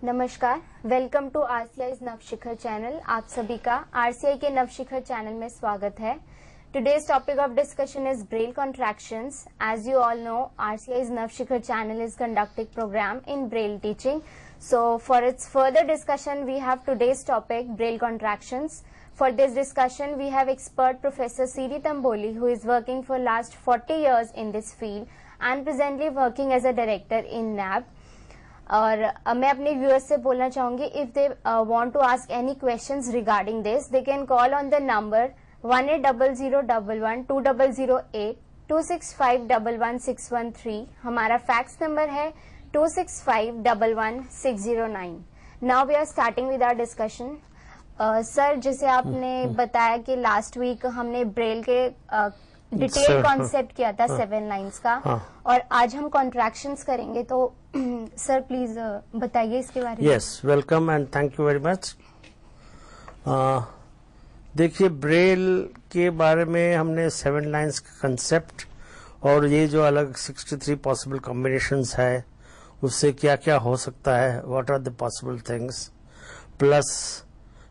नमस्कार, welcome to RCI नवशिखर channel. आप सभी का आरसीआई के नवशिखर चैनल में स्वागत है। Today's topic of discussion is Braille contractions. As you all know, RCI's Navshikhar channel is conducting program in Braille teaching. So for its further discussion, we have today's topic Braille contractions. For this discussion, we have expert Professor C.D. Tamboli, who is working for last 40 years in this field and presently working as a director in NAB. और मैं अपने viewers से बोलना चाहूंगी, if they want to ask any questions regarding this, they can call on the number 1800112008 265111613। हमारा fax number है 265111609। Now we are starting with our discussion. Sir, जैसे आपने बताया कि लास्ट वीक हमने ब्रेल के डिटेल कॉन्सेप्ट किया था 7 लाइन्स का, और आज हम कॉन्ट्रैक्शंस करेंगे, तो सर प्लीज बताइए इसके बारे में। Yes, welcome and thank you very much. देखिए, ब्रेल के बारे में हमने 7 लाइन्स का कंसेप्ट और ये जो अलग 63 पॉसिबल कॉम्बिनेशंस है, उससे क्या क्या हो सकता है, what are the possible things, plus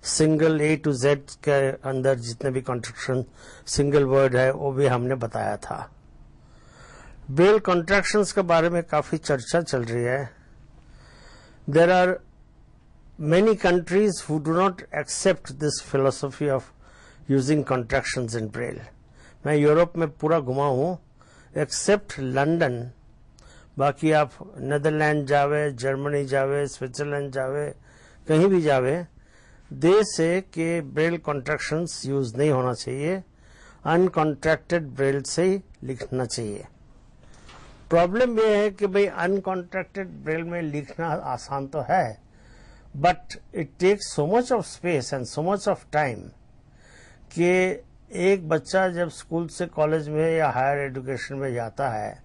single A to Z के अंदर जितने भी कॉन्ट्रैक्शन सिंगल वर्ड है वो भी हमने बताया था। ब्रेल कॉन्ट्रैक्शंस के बारे में काफी चर्चा चल रही है। There are many countries who do not accept this philosophy of using contractions in braille. मैं यूरोप में पूरा घुमा हूं एक्सेप्ट लंदन। बाकी आप नेदरलैंड जावे, जर्मनी जावे, स्विट्जरलैंड जावे, कहीं भी जावे, दे से कि ब्रेल कॉन्ट्रैक्शंस यूज नहीं होना चाहिए, अनकॉन्ट्रैक्टेड ब्रेल से ही लिखना चाहिए। प्रॉब्लम यह है कि भाई अनकॉन्ट्रैक्टेड ब्रेल में लिखना आसान तो है, but it takes so much of space and so much of time कि एक बच्चा जब स्कूल से कॉलेज में या हायर एजुकेशन में जाता है,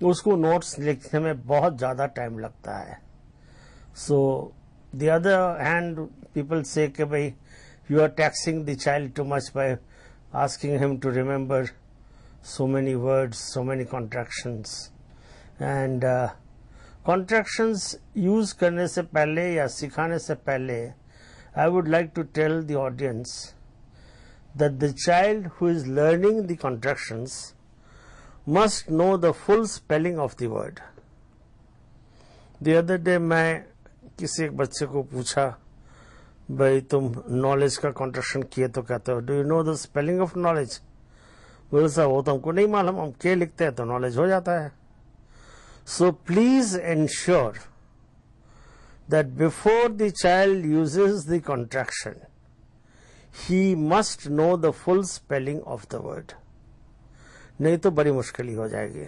उसको नोट्स लिखने में बहुत ज्यादा टाइम लगता है। सो the other hand, people say कि भाई you are taxing the child too much by asking him to remember so many words, so many contractions, and contractions use करने से पहले या सिखाने से पहले I would like to tell the audience that the child who is learning the contractions must know the full spelling of the word. The other day मैं किसी एक बच्चे को पूछा, भाई तुम नॉलेज का कॉन्ट्रैक्शन किए तो कहते हो do you know the spelling of knowledge. बोले साहब वो तो हमको नहीं मालूम, हम क्या लिखते हैं तो नॉलेज हो जाता है। So please ensure that before the child uses the contraction he must know the full spelling of the word, नहीं तो बड़ी मुश्किल हो जाएगी।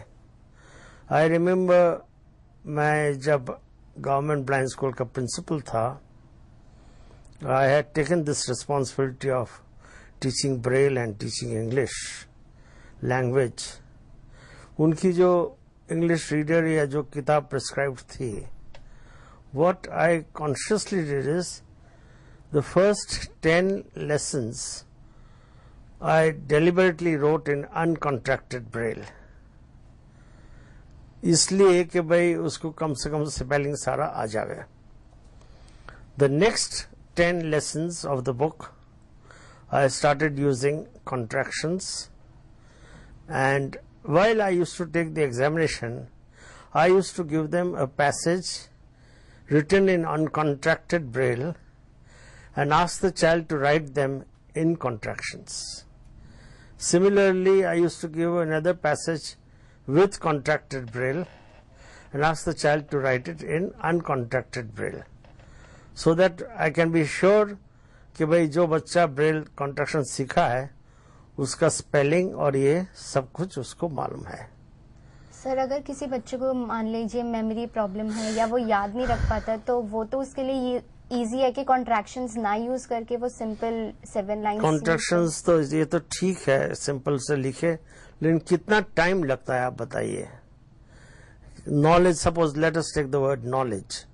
आई रिमेम्बर मैं जब गवर्नमेंट ब्लाइंड स्कूल का प्रिंसिपल था, I had taken this responsibility of teaching Braille and teaching English language. उनकी जो इंग्लिश रीडर या जो किताब प्रिस्क्राइब्ड थी, what I consciously did is the first 10 lessons I deliberately wrote in uncontracted Braille, इसलिए कि भाई उसको कम से कम स्पेलिंग सारा आ जावे। The next 10 lessons of the book I started using contractions, and while I used to take the examination, I used to give them a passage written in uncontracted braille and ask the child to write them in contractions. Similarly, I used to give another passage with contracted braille and ask the child to write it in uncontracted braille, so that I can be sure कि भाई जो बच्चा Braille contraction सीखा है उसका spelling और ये सब कुछ उसको मालूम है। सर, अगर किसी बच्चे को मान लीजिए मेमोरी प्रॉब्लम है या वो याद नहीं रख पाता, तो वो तो उसके लिए इजी है कि कॉन्ट्रैक्शंस ना यूज करके वो सिंपल 7 लाइन्स कॉन्ट्रैक्शंस, तो ये तो ठीक है सिंपल से लिखे, लेकिन कितना टाइम लगता है आप बताइए। Knowledge, suppose let us take the word knowledge,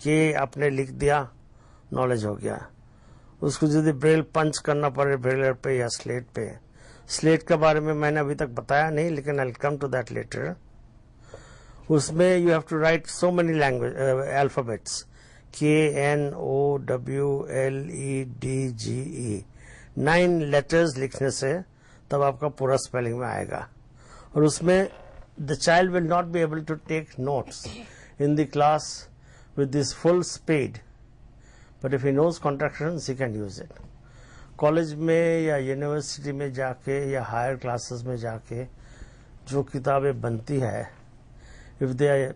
कि आपने लिख दिया, नॉलेज हो गया। उसको यदि ब्रेल पंच करना पड़े ब्रेलर पे या स्लेट पे, स्लेट के बारे में मैंने अभी तक बताया नहीं, लेकिन I will come to that letter. उसमें you have to write so many language alphabets KNOWLEDGE 9 letters लिखने से तब आपका पूरा स्पेलिंग में आएगा. और उसमें the child will not be able to take notes in the class with this full speed, but if he knows contractions he can use it. College में या यूनिवर्सिटी में जाके या हायर क्लासेस में जाके जो किताबें बनती है, if they are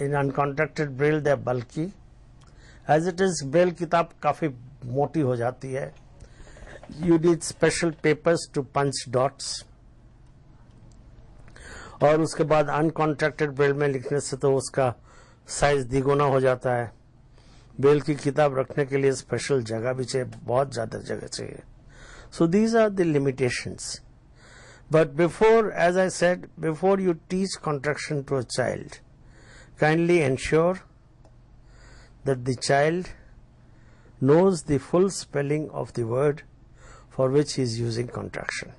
in uncontracted Braille they are बल्कि. एज इट इज ब्रेल किताब काफी मोटी हो जाती है. You need special papers to punch dots. और उसके बाद अनकॉन्ट्रैक्टेड ब्रेल में लिखने से तो उसका साइज द्विगुना हो जाता है. ब्रेल की किताब रखने के लिए स्पेशल जगह भी चाहिए, बहुत ज्यादा जगह चाहिए. So these are the limitations. But before, as I said, before you teach contraction to a child, kindly ensure that the child knows the full spelling of the word for which he is using contraction.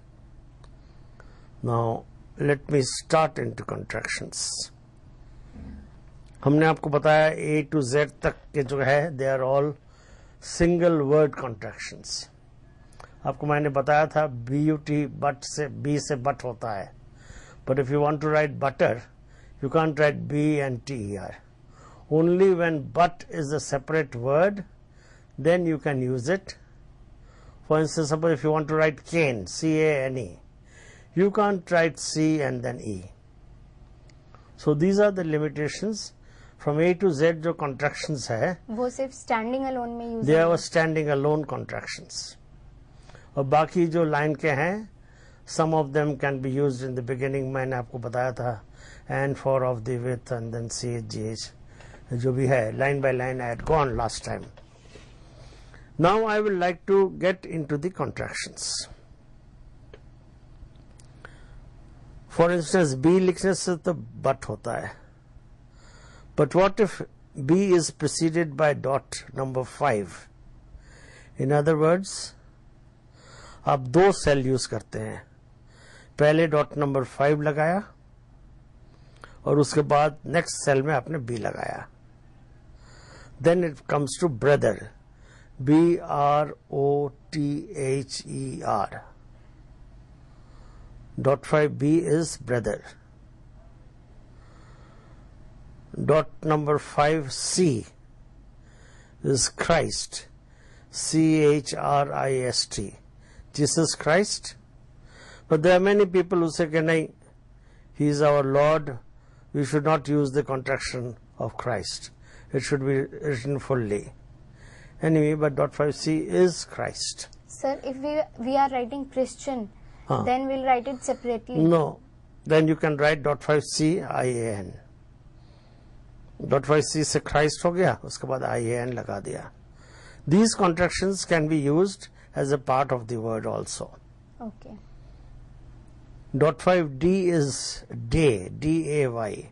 Now, let me start into contractions. हमने आपको बताया A to Z तक के जो है they are all single word contractions. आपको मैंने बताया था BUT but से B से but होता है. But if you want to write butter, you can't write B and TER. Only when but is a separate word, then you can use it. For instance, suppose if you want to write cane, C-A-N-E, you can't write C and then E. So these are the limitations. From A to Z जो contractions है, वो सिर्फ standing alone में use they are standing alone contractions. और बाकी जो line के हैं, some of them can be used in the beginning. मैंने आपको बताया था, and for of the with and then CH, जो भी है, line by line I had gone last time. Now I would like to get into the contractions. For instance, B लिखने से तो but होता है. But what if B is preceded by dot number 5? In other words, आप दो cell use करते हैं. पहले डॉट नंबर 5 लगाया और उसके बाद नेक्स्ट सेल में आपने B लगाया. Then it comes to brother. BROTHER. Dot 5B is brother. Dot number 5C is Christ. CHRIST. Jesus Christ. But there are many people who say, nahi, he is our Lord. We should not use the contraction of Christ. It should be written fully. Anyway, but dot 5C is Christ. Sir, if we are writing Christian, then we'll write it separately. No. Then you can write dot 5C IAN. Dot 5C से Christ हो गया, उसके बाद IAN लगा दिया. These contractions can be used as a part of the word also. Okay. Dot 5D is day, D-A-Y.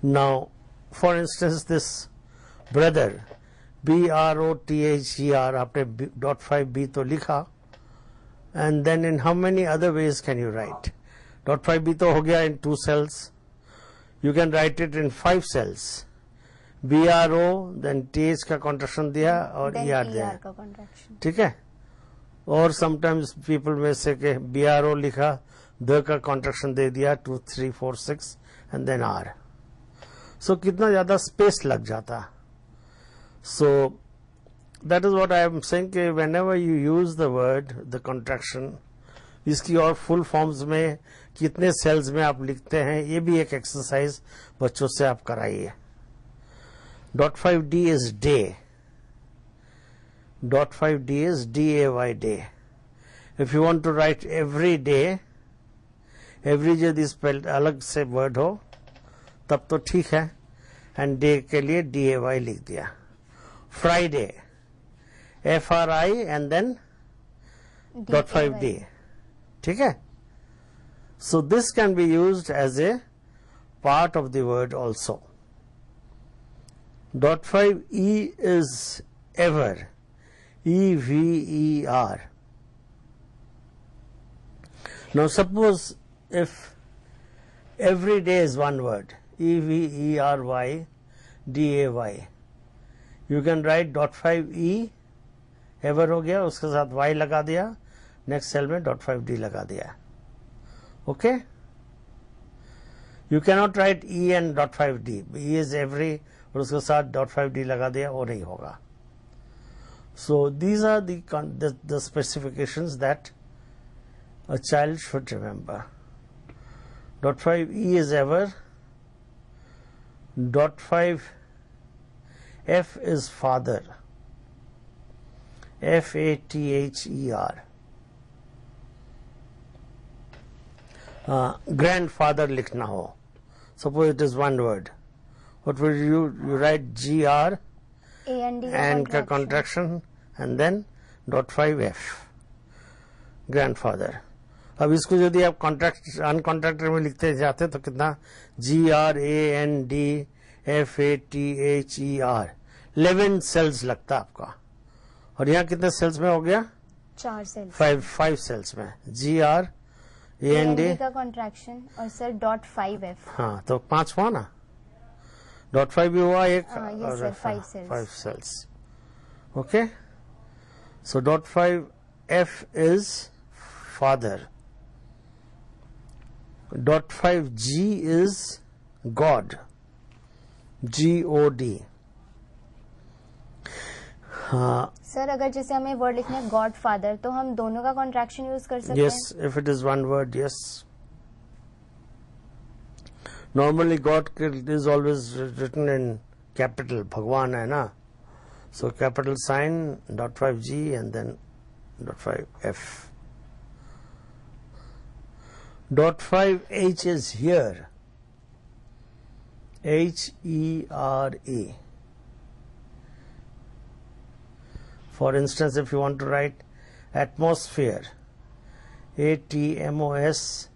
Now, for instance, this brother, BROTHER, आपने dot 5B तो लिखा, and then in how many other ways can you write? Dot 5B तो हो गया in 2 cells. You can write it in 5 cells. BRO, then TH का contraction दिया और Then ER ER दिया. का contraction. ठीक है. और sometimes people में से के BRO लिखा, द का contraction दे दिया 2, 3, 4, 6 and then R. So कितना ज्यादा space लग जाता. So that is what I am saying कि whenever you use the word, the contraction, इसकी और फुल फॉर्म्स में कितने सेल्स में आप लिखते हैं, ये भी एक एक्सरसाइज बच्चों से आप कराइए. Dot 5D is day. Dot 5D is DAY day. If you want to write every day, every यदि स्पेल अलग से वर्ड हो तब तो ठीक है, एंड डे के लिए DAY लिख दिया. Friday, FRI and then dot 5D. ठीक है. So this can be used as a part of the word also. Dot 5E is ever, EVER. Now suppose if every day is one word, EVERY, DAY. You can write .5E ever हो गया, उसके साथ Y लगा दिया, next cell में .5D लगा दिया. Okay, you cannot right E and .5D. E is every और उसके साथ .5D लगा दिया, वो नहीं होगा. So these are the specifications that a child should remember. .5E is ever. .5F is father. FATHER. Grandfather लिखना हो. Suppose it is one word. What will you write? GR and का contraction and then .5F. Grandfather. अब इसको यदि आप contract uncontracted में लिखते जाते तो कितना GRANDFATHER 11 सेल्स लगता आपका. और यहाँ कितने सेल्स में हो गया? 4 सेल्स. 5 सेल्स में. GRAND का कॉन्ट्रैक्शन और सर .5F. हाँ, तो 5 हुआ ना. .5 भी हुआ एक. yes sir, 5 cells. Okay. So .5F is father. .5G is God. GOD. Sir अगर जैसे हमें वर्ड लिखना है गॉड फादर तो हम दोनों का कॉन्ट्रैक्शन यूज कर सकते हैं. Yes, if it is one word, yes. Normally God is always written in capital. Bhagwan hai na. So capital sign .5G and then .5F. .5H is here. HERA. For instance, if you want to write atmosphere, ATMOSPHERE.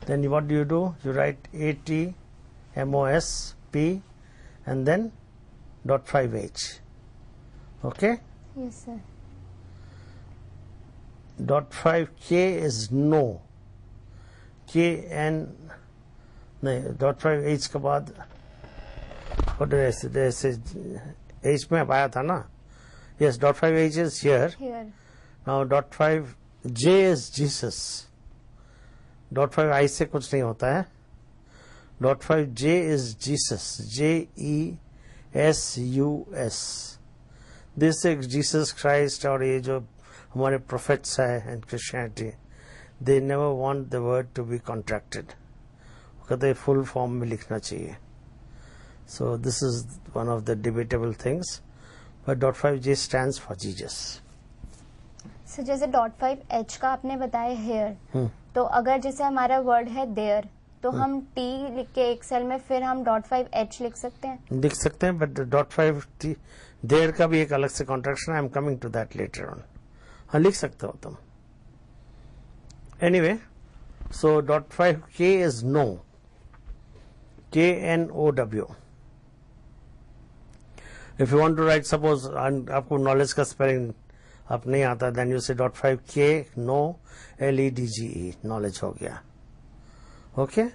Then what do? You write ATMOSP and then .5H. Okay? Yes, sir. .5K is no. KN. नहीं, .5H के बाद what did I say? H में आया था ना. Yes, .5H is here. Now .5J is Jesus. .5I से कुछ नहीं होता है. .5J is Jesus. JESUS. This is Jesus Christ और ये जो हमारे prophets है in Christianity, they never want the word to be contracted. कहते full form में लिखना चाहिए. So this is one of the debatable things. But .5J stands for Jesus. So जैसे .5H का आपने बताया here, तो अगर जैसे हमारा वर्ड है there, तो हम T लिख के एक सेल में फिर हम .5H लिख सकते हैं. लिख सकते हैं, but .5T there का भी एक अलग से contraction है. I am coming to that later on. हाँ, लिख सकते हो तुम. Anyway, so .5K is no. KNOW. If you want to write, suppose आपको knowledge का spelling आप नहीं आता, then you say .5K no LEDGE. knowledge हो गया. Okay.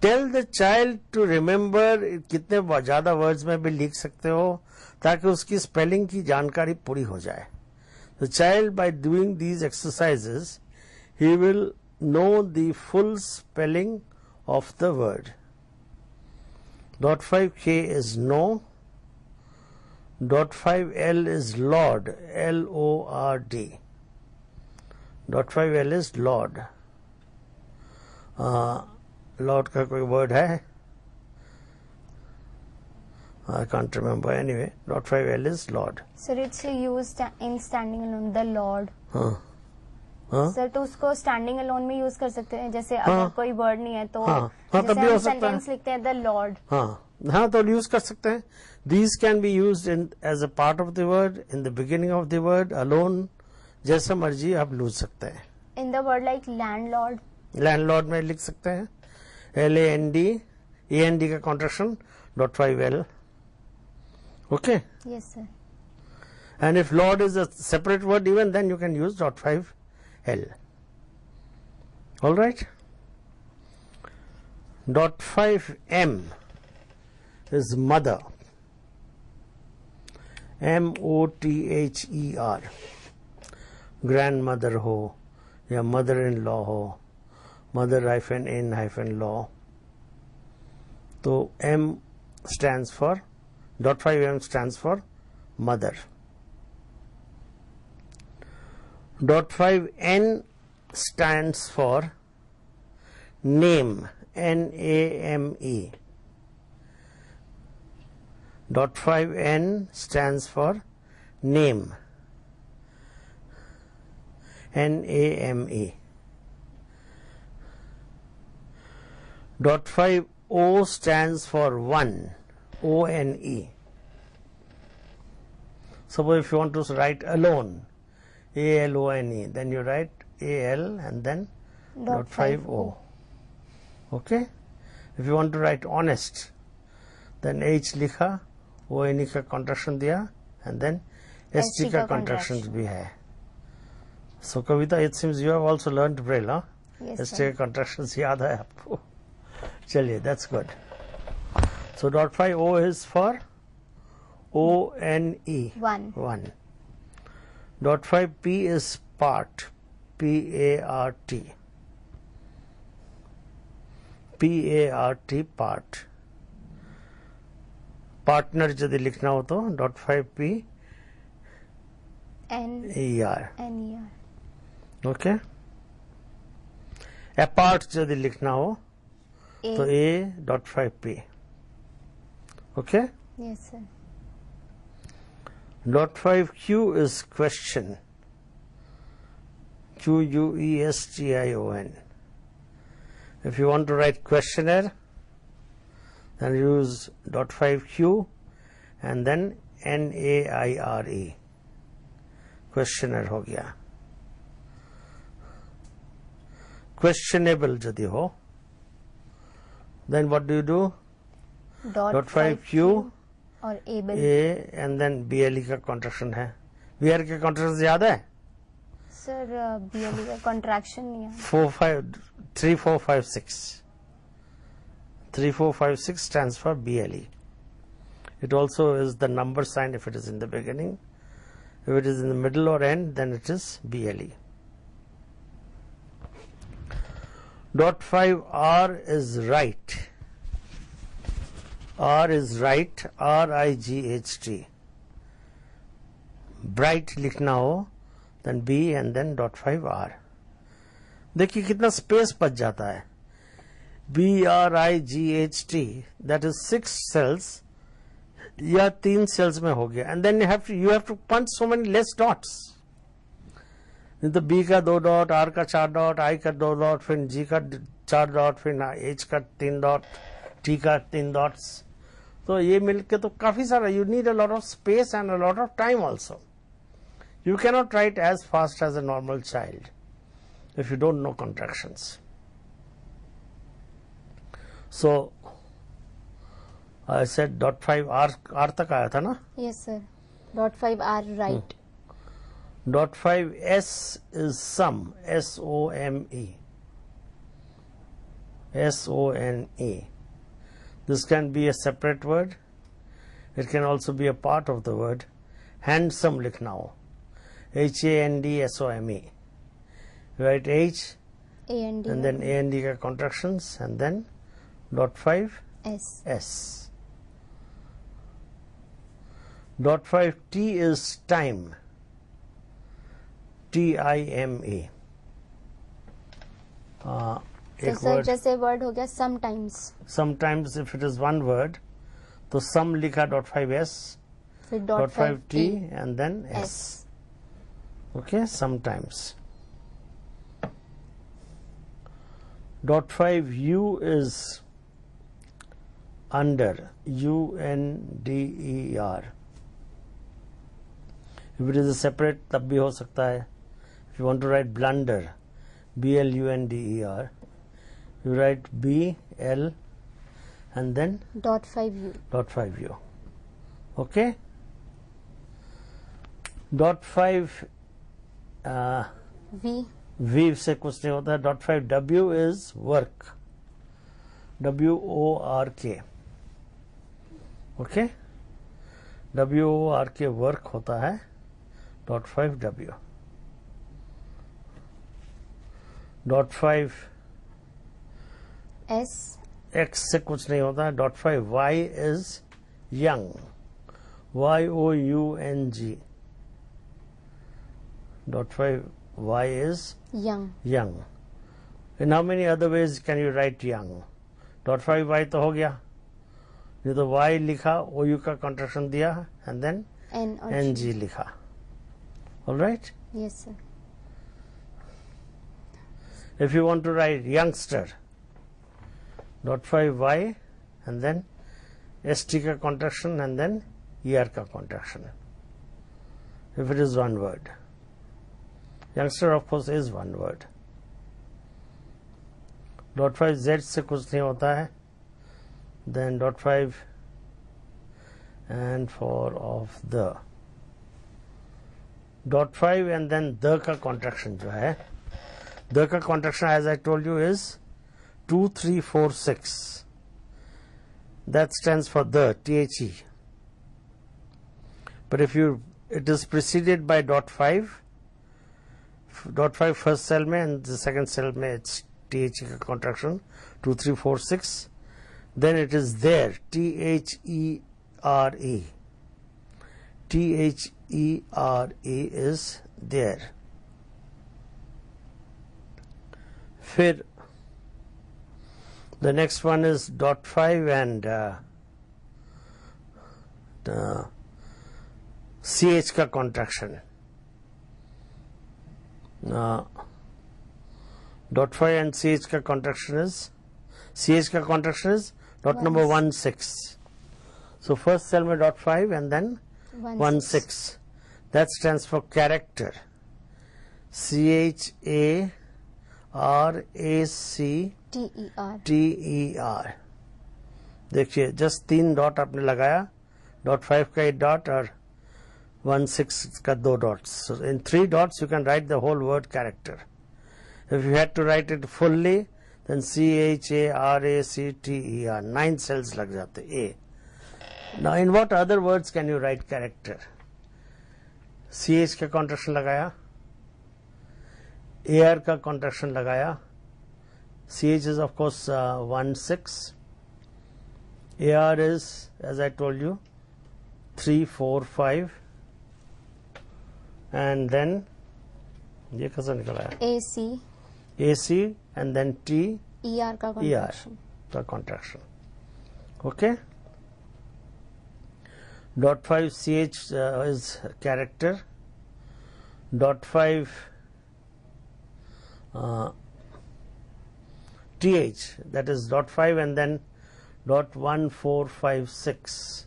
Tell the child to remember. कितने ज्यादा words में भी लिख सकते हो ताकि उसकी spelling की जानकारी पूरी हो जाए. The child, by doing these exercises, he will know the full spelling of the word. .5K is no. .5L is Lord. LORD. .5L is Lord. Lord का कोई word है? I can't remember. Anyway, .5L is Lord. Sir, it's used in standing alone. The Lord. हाँ. Sir तो उसको standing alone में use कर सकते हैं. जैसे अगर कोई वर्ड नहीं है तो तब भी हो सकता है. सेंटेंस लिखते हैं द लॉर्ड. हाँ, तो यूज कर सकते हैं. These can be used as a part of the word, in the beginning of the word, alone. जैसे मर्जी आप लूज सकते हैं. In the word like landlord. Landlord में लिख सकते हैं. LAND, AND का contraction .5L. Okay. Yes, sir. And if Lord is a separate word, even then you can use .5L. All right. Dot 5 M is mother. MOTHER. Grandmother हो या mother in law हो, mother -in -law. तो M stands for, dot 5 M stands for mother. Dot 5 N stands for name, NAME. Dot 5 N stands for name, NAME. Dot 5 O stands for one, ONE. Suppose if you want to write alone, ALONE, then you write AL and then dot 5 O. Okay? If you want to write honest, then H लिखा, ONE का contraction दिया, and then ST का contraction भी है. So Kavita, it seems you have also learned Braille, huh? Yes, ST sir. का contractions याद है आपको. चलिए, that's good. So dot 5 O is for ONE. One. Dot 5 P is part, PART. PART, part. Partner यदि लिखना हो तो dot 5 P NER. Okay. Apart यदि लिखना हो तो A dot 5 P. Okay. Yes, sir. Dot 5 Q is question, QUESTION. If you want to write questionnaire, then use dot 5 Q and then NAIRE. Questionnaire हो गया. Questionable यदि हो, then what do you do? Dot 5 Q और able. A and then BLE का contraction है. BR के contraction याद है? सर BLE का contraction नहीं है. 3 4 5 6. 3 4 5 6 stands for BLE. It also is the number sign if it is in the beginning. If it is in the middle or end, then it is BLE. Dot 5 R is right. R is right, RIGHT. Bright लिखना हो, then B and then dot 5 R. देखिए कितना space बच जाता है. BRIGHT, that is 6 cells या 3 cells में हो गया. And then you have to punch so many less dots. नहीं तो B का 2 डॉट, R का 4 डॉट, I का 2 डॉट, फिर G का 4 डॉट, फिर H का 3 डॉट, T का 3 डॉट्स. तो ये मिलके तो काफी सारा. You need a lot of space and a lot of time also. You cannot write as fast as a normal child if you don't know contractions. So I said dot 5 R तक आया था ना. Yes, sir. Dot 5 R right. Dot 5 S is sum, SOME. SONE. This can be a separate word. It can also be a part of the word. Handsome लिखना हो, HANDSOME. Write H AND and then AND का contractions and then dot 5 S. Dot 5 T is time, TIME. तो sir जैसे word हो गया sometimes. Sometimes if it is one word, तो some लिखा dot 5 S, फिर dot 5 T and then S. Okay, sometimes. Dot 5 U is under, UNDER. If it is a separate तब भी हो सकता है. If you want to write blunder, BLUNDER, you write B L and then dot 5 U. dot 5 U. Okay. Dot 5 V. V से कुछ नहीं होता है. Dot 5 W is work. WORK. Okay, WORK work होता है .5W. .5 S. X से कुछ नहीं होता है. .5 Y is young. YOUNG. .5 Y is Young. young. In how many other ways can you write young? .5 Y तो हो गया. ये तो Y लिखा, OU का कॉन्ट्रैक्शन दिया and then N or NG G. लिखा. All right? Yes, sir. If you want to write youngster, .5 Y and then ST का contraction and then ER का contraction. If it is one word. Youngster of course is one word. .5 Z से कुछ नहीं होता है. Then .5 and for of the. .5 and then the का contraction जो है. The का contraction as I told you is 2, 3, 4, 6. That stands for the, THE. But if it is preceded by .5 first cell में and the second cell में it's THE का contraction 2, 3, 4, 6. Then it is there, THERE. THERE is there. फिर the next one is .5 and CH का contraction. .5 and CH का contraction is dot number 1, 6. So first cell में .5 and then 1, 6. That stands for character. CHARAC TER. देखिए just 3 dot आपने लगाया. .5 का 8 dot और 1, 6 का 2 dots. So in 3 dots you can write the whole word character. If you had to write it fully, then CHARACTER. 9 cells लग जाते. A. Now in what other words can you write character? CH का contraction लगाया, AR का contraction लगाया. CH is of course 1, 6. AR is, as I told you, 3, 4, 5. And then ये कैसा निकला है? AC and then T ER का contraction. का contraction. Okay. .5 CH is character. .5 TH, that is .5 and then .1, 4, 5, 6.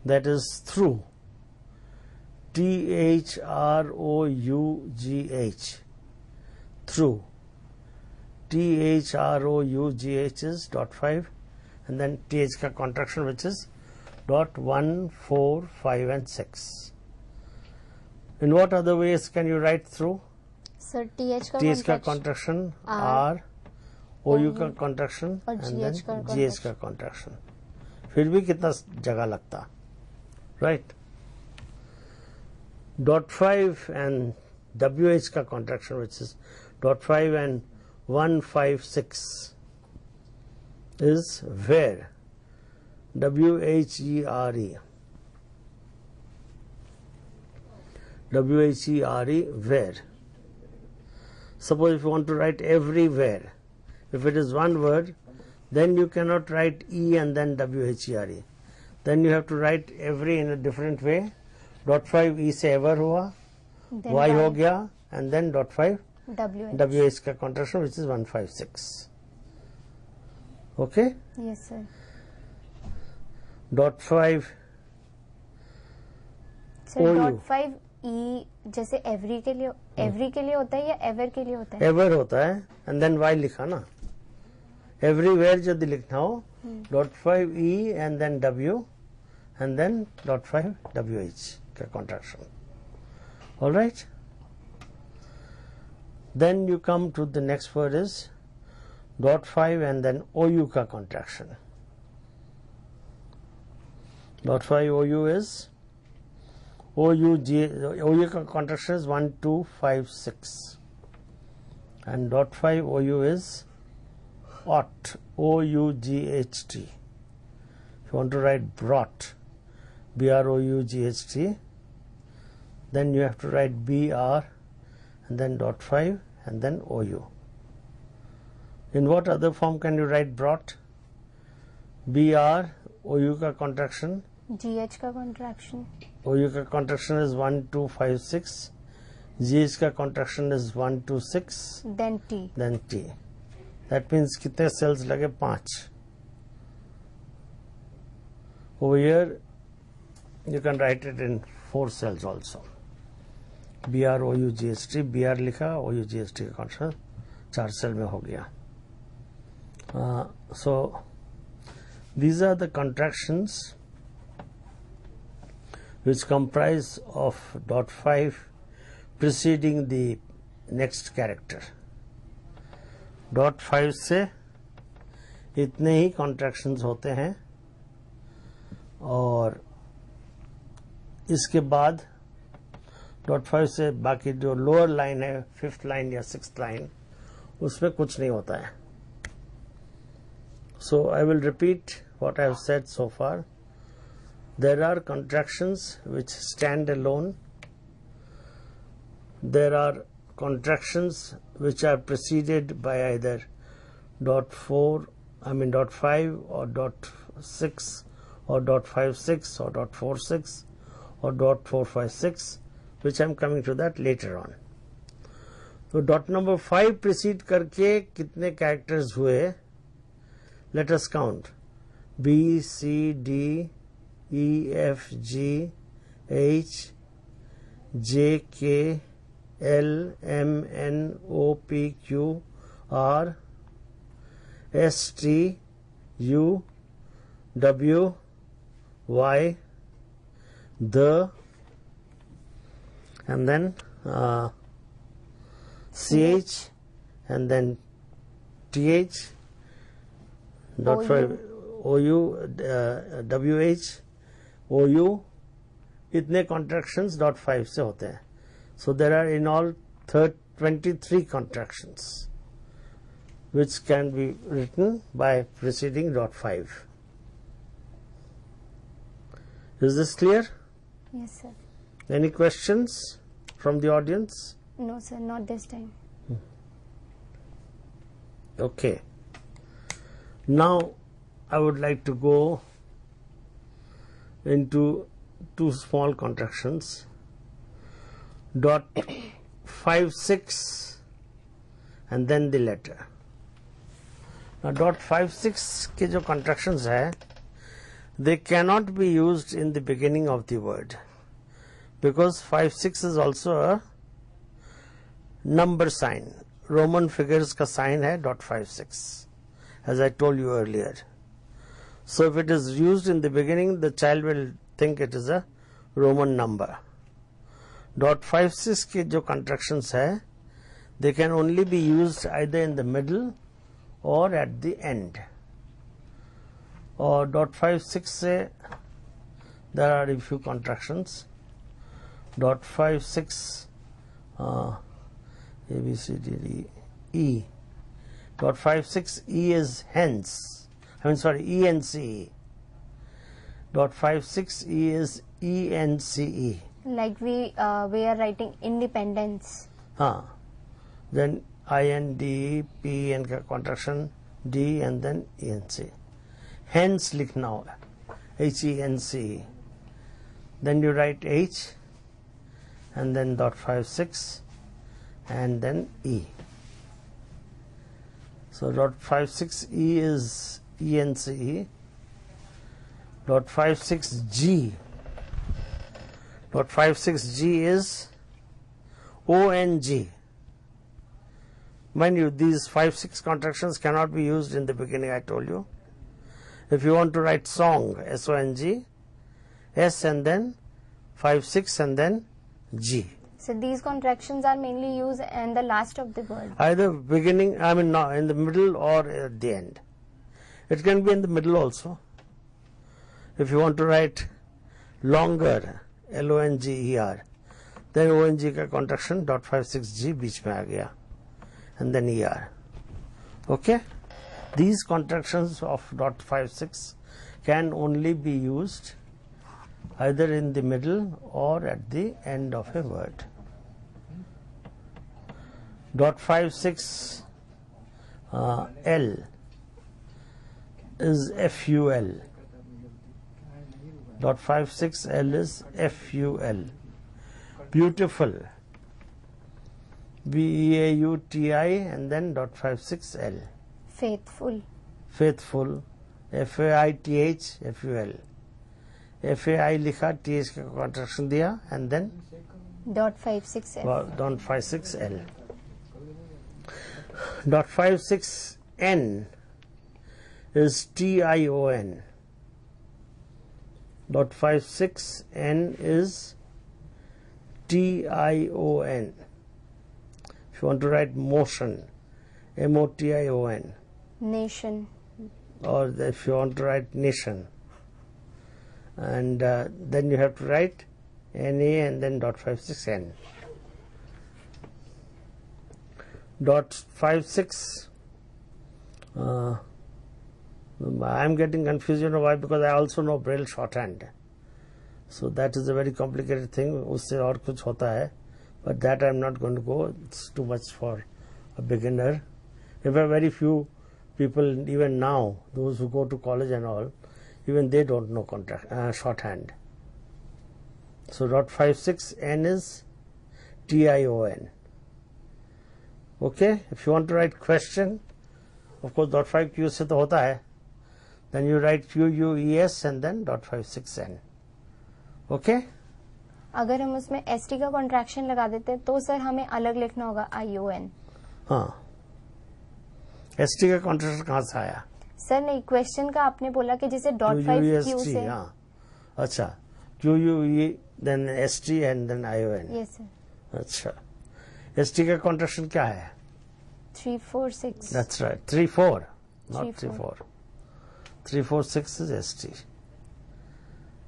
That is through. THROUGH. Through. THROUGH is .5 and then TH का contraction which is .1, 4, 5 and 6. In what other ways can you write through? Sir, TH का contraction R, OU का contraction और and then GH का GH का contraction. फिर भी कितना जगह लगता, right? .5 and WH का contraction which is .5 and 1, 5, 6 is where? WHERE. WHERE, where? Suppose if you want to write everywhere, if it is one word, then you cannot write E and then WHERE. Then you have to write every in a different way. .5 E से ever हुआ, Then Y हो गया, and then .5 WH. WH का contraction which is 1, 5, 6. Okay? Yes, sir. .5 Sir, OU. .5 E जैसे every के लिए होता है या ever के लिए होता है? एवर होता है and then Y लिखा ना. Everywhere यदि लिखना हो .5 E and then W and then .5 WH का contraction. All right. Then you come to the next word is dot 5 and then OU का contraction. Dot 5 OU is OU का contraction is 1, 2, 5, 6 and dot 5 OU is OUGHT, OUGHT. If you want to write brought, BROUGHT, then you have to write BR and then dot 5 and then OU. In what other form can you write brought? BR, OU का contraction, GH का contraction, OU का contraction is 1, 2, 5, 6, GH का contraction is 1, 2, 6, then T. then T. That means कितने cells लगे? 5. Over here you can write it in 4 cells also. BROUGHT, BR लिखा, OUGHT का contraction 4 cell में हो गया. So these are the contractions which comprise of dot 5 preceding the next character. Dot 5 से इतने ही contractions होते हैं और इसके बाद dot 5 से बाकी जो lower line है 5th line या 6th line उसमें कुछ नहीं होता है. So I will repeat what I have said so far. There are contractions which stand alone. There are contractions which are preceded by either dot 5 or dot 6 or dot 5, 6 or dot 4, 6 or dot 4, 5, 6, which I am coming to that later on. So dot number 5 precede करके कितने characters हुए? Let us count. B, C, D, E, F, G, H, J, K, L, M, N, O, P, Q, R, S, T, U, W, Y, the, and then CH, and then TH, dot 5 OU, WH, OU, इतने contractions dot 5 से होते हैं. So there are in all 23 contractions which can be written by preceding dot 5. Is this clear? Yes, sir. Any questions from the audience? No, sir, not this time. Okay. Now I would like to go into 2 small contractions. Dot 5, 6 and then the letter. Now dot 5, 6 के जो contractions है, they cannot be used in the beginning of the word because 5, 6 is also a number sign. Roman figures का sign है dot 5, 6, as I told you earlier. So if it is used in the beginning, the child will think it is a Roman number. Dot 5, 6 के जो contractions है, they can only be used either in the middle or at the end. Or dot 5, 6 से there are a few contractions. Dot 5, 6 A, B, C, D, D, E. Dot 5, 6 E is hence. E N C E. Dot 5, 6 E is E N C E. Like we are writing independence. Then I N D P N का contraction D and then E N C. Hence लिखना होगा H E N C E. Then you write H and then dot 5, 6 and then E. So dot 5, 6 E is E N C E. Dot 5, 6 G. Dot 5, 6 G is O N G. Mind you, these 5, 6 contractions cannot be used in the beginning, I told you. If you want to write song, S-O-N-G, S and then 5, 6 and then G. So these contractions are mainly used in the last of the word. Either beginning, I mean, no, in the middle or at the end. It can be in the middle also. If you want to write longer, L-O-N-G-E-R, then O-N-G का contraction .56G बीच में आ गया, and then E-R. Okay? These contractions of .56 can only be used either in the middle or at the end of a word. .56 L is FUL. .56 L is FUL. Beautiful. B-E-A-U-T-I and then .56 L. Faithful. Faithful. F-A-I-T-H F-U-L. F-A-I लिखा, T-H का contraction दिया and then .56L. .56 L. .56 N is T-I-O-N. .56 N is T-I-O-N. If you want to write motion, M-O-T-I-O-N. Nation. Or if you want to write nation. And then you have to write N-A and then .56 N. .56 I am getting confused, you know why? Because I also know Braille shorthand. So that is a very complicated thing. उससे और कुछ होता है. But that I am not going to go. It's too much for a beginner. There are very few people, even now, those who go to college and all, even they don't know shorthand. So .56 N is T-I-O-N. Okay? If you want to write question, of course .5 Q से तो होता है. Then you write Q-U-E-S and then .56 N. Okay? अगर हम उसमें ST का contraction लगा देते तो सर हमें अलग लिखना होगा ION. हाँ. ST का कॉन्ट्रैक्शन कहाँ से आया? सर नहीं, क्वेश्चन का आपने बोला कि जैसे .5 Q से. हाँ. अच्छा. Q-U-E then ST and then ION. Yes sir. अच्छा. ST का कॉन्ट्रैक्शन क्या है? 3, 4, 6. That's right. 3, 4. Not 3, 3, 4. 3, 4, 6 is ST.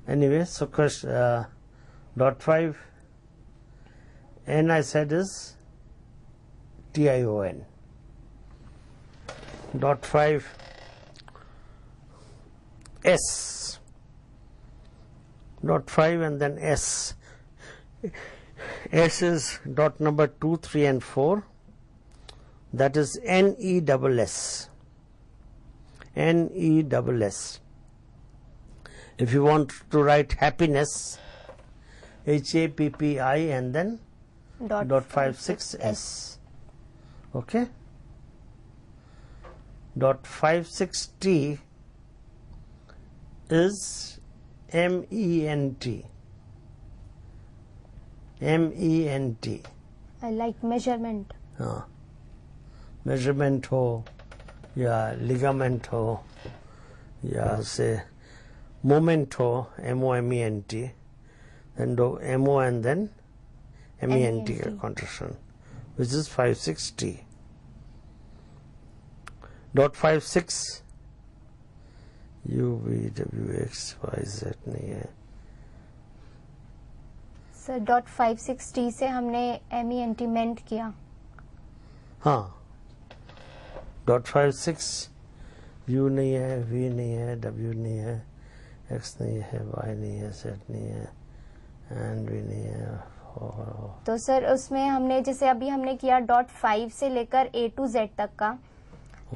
Anyway, so question, .5 N I said is T-I-O-N. .5 S. .5 and then S. S is dot number 2, 3 and 4. That is N-E-S-S. N-E-S-S. If you want to write happiness, H-A-P-P-I and then .56 S. Okay? .56 T is M-E-N-T. M-E-N-T. I like measurement. हाँ. Measurement हो या ligament हो या से moment हो, M-O-M-E-N-T, then do M-O and then M-E-N-T का contraction, which is 56T. .56 U-V-W-X-Y-Z नहीं है. सर .56T से हमने MENT मेंट किया. हाँ. .56 U नहीं है, V नहीं है, W नहीं है, X नहीं है, Y नहीं है, Z नहीं है, and V नहीं है. तो सर उसमें हमने जैसे अभी हमने किया .5 से लेकर A to Z तक का,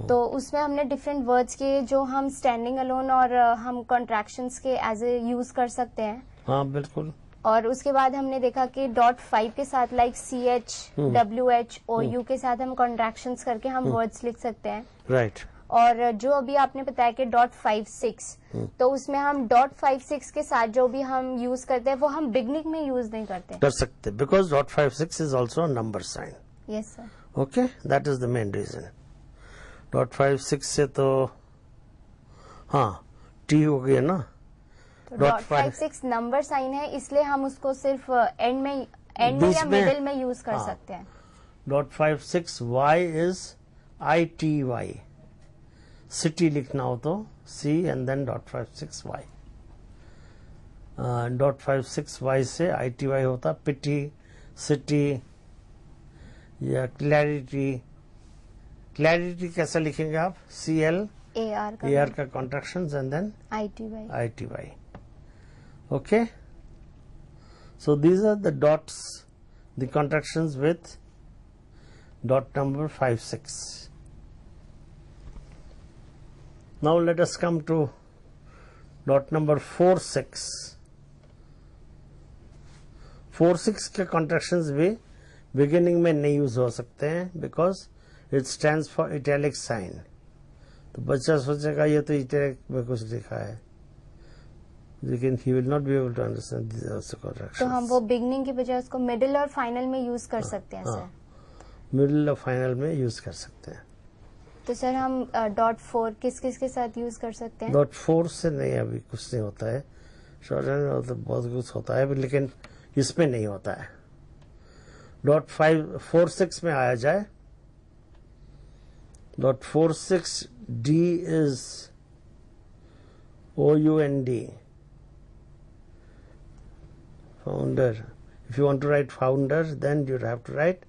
तो उसमें हमने डिफरेंट वर्ड्स के जो हम स्टैंडिंग अलोन और हम कॉन्ट्रैक्शंस के एज ए यूज कर सकते हैं. हाँ बिल्कुल. और उसके बाद हमने देखा कि .5 के साथ लाइक CH, WH, OU के साथ हम कॉन्ट्रैक्शंस करके हम वर्ड्स लिख सकते हैं. राइट. और जो अभी आपने बताया कि .56, तो उसमें हम .56 के साथ जो भी हम यूज करते हैं वो हम बिगनिंग में यूज नहीं करते. कर सकते because .56 is also number sign. Yes sir. Okay, that is the main reason. .56 से तो हाँ T हो गया ना. तो .56 नंबर साइन है, इसलिए हम उसको सिर्फ एंड में एंड में बीच या में- मिडिल में यूज कर हाँ। सकते हैं. .56 y is ITY. सिटी लिखना हो तो C and then .56 y. .56 y से ITY होता पिटी, सिटी या क्लैरिटी. क्लैरिटी कैसे लिखेंगे आप? CL AR AR का contractions and then ITY. ITY. Okay? So these are the dots, the contractions with dot number 5, 6. Now let us come to dot number 4, 6. 4, 6 के contractions भी beginning में नहीं use हो सकते हैं because it stands for italic sign. तो बच्चा सोचेगा ये तो italic में कुछ लिखा है, लेकिन he will not be able to understand these are the contractions. तो हम वो बिगनिंग की बजाय उसको मिडिल और फाइनल में यूज कर सकते हैं सर. मिडिल और फाइनल में यूज कर सकते हैं. तो सर हम .4 किस किस के साथ यूज कर सकते हैं? .4 से नहीं, अभी कुछ नहीं होता है. शॉर्ट हैंड में तो बहुत कुछ होता है लेकिन इसमें नहीं होता है. .46 में आया जाए. .46 D is OUND, founder. If you want to write founder, then you have to write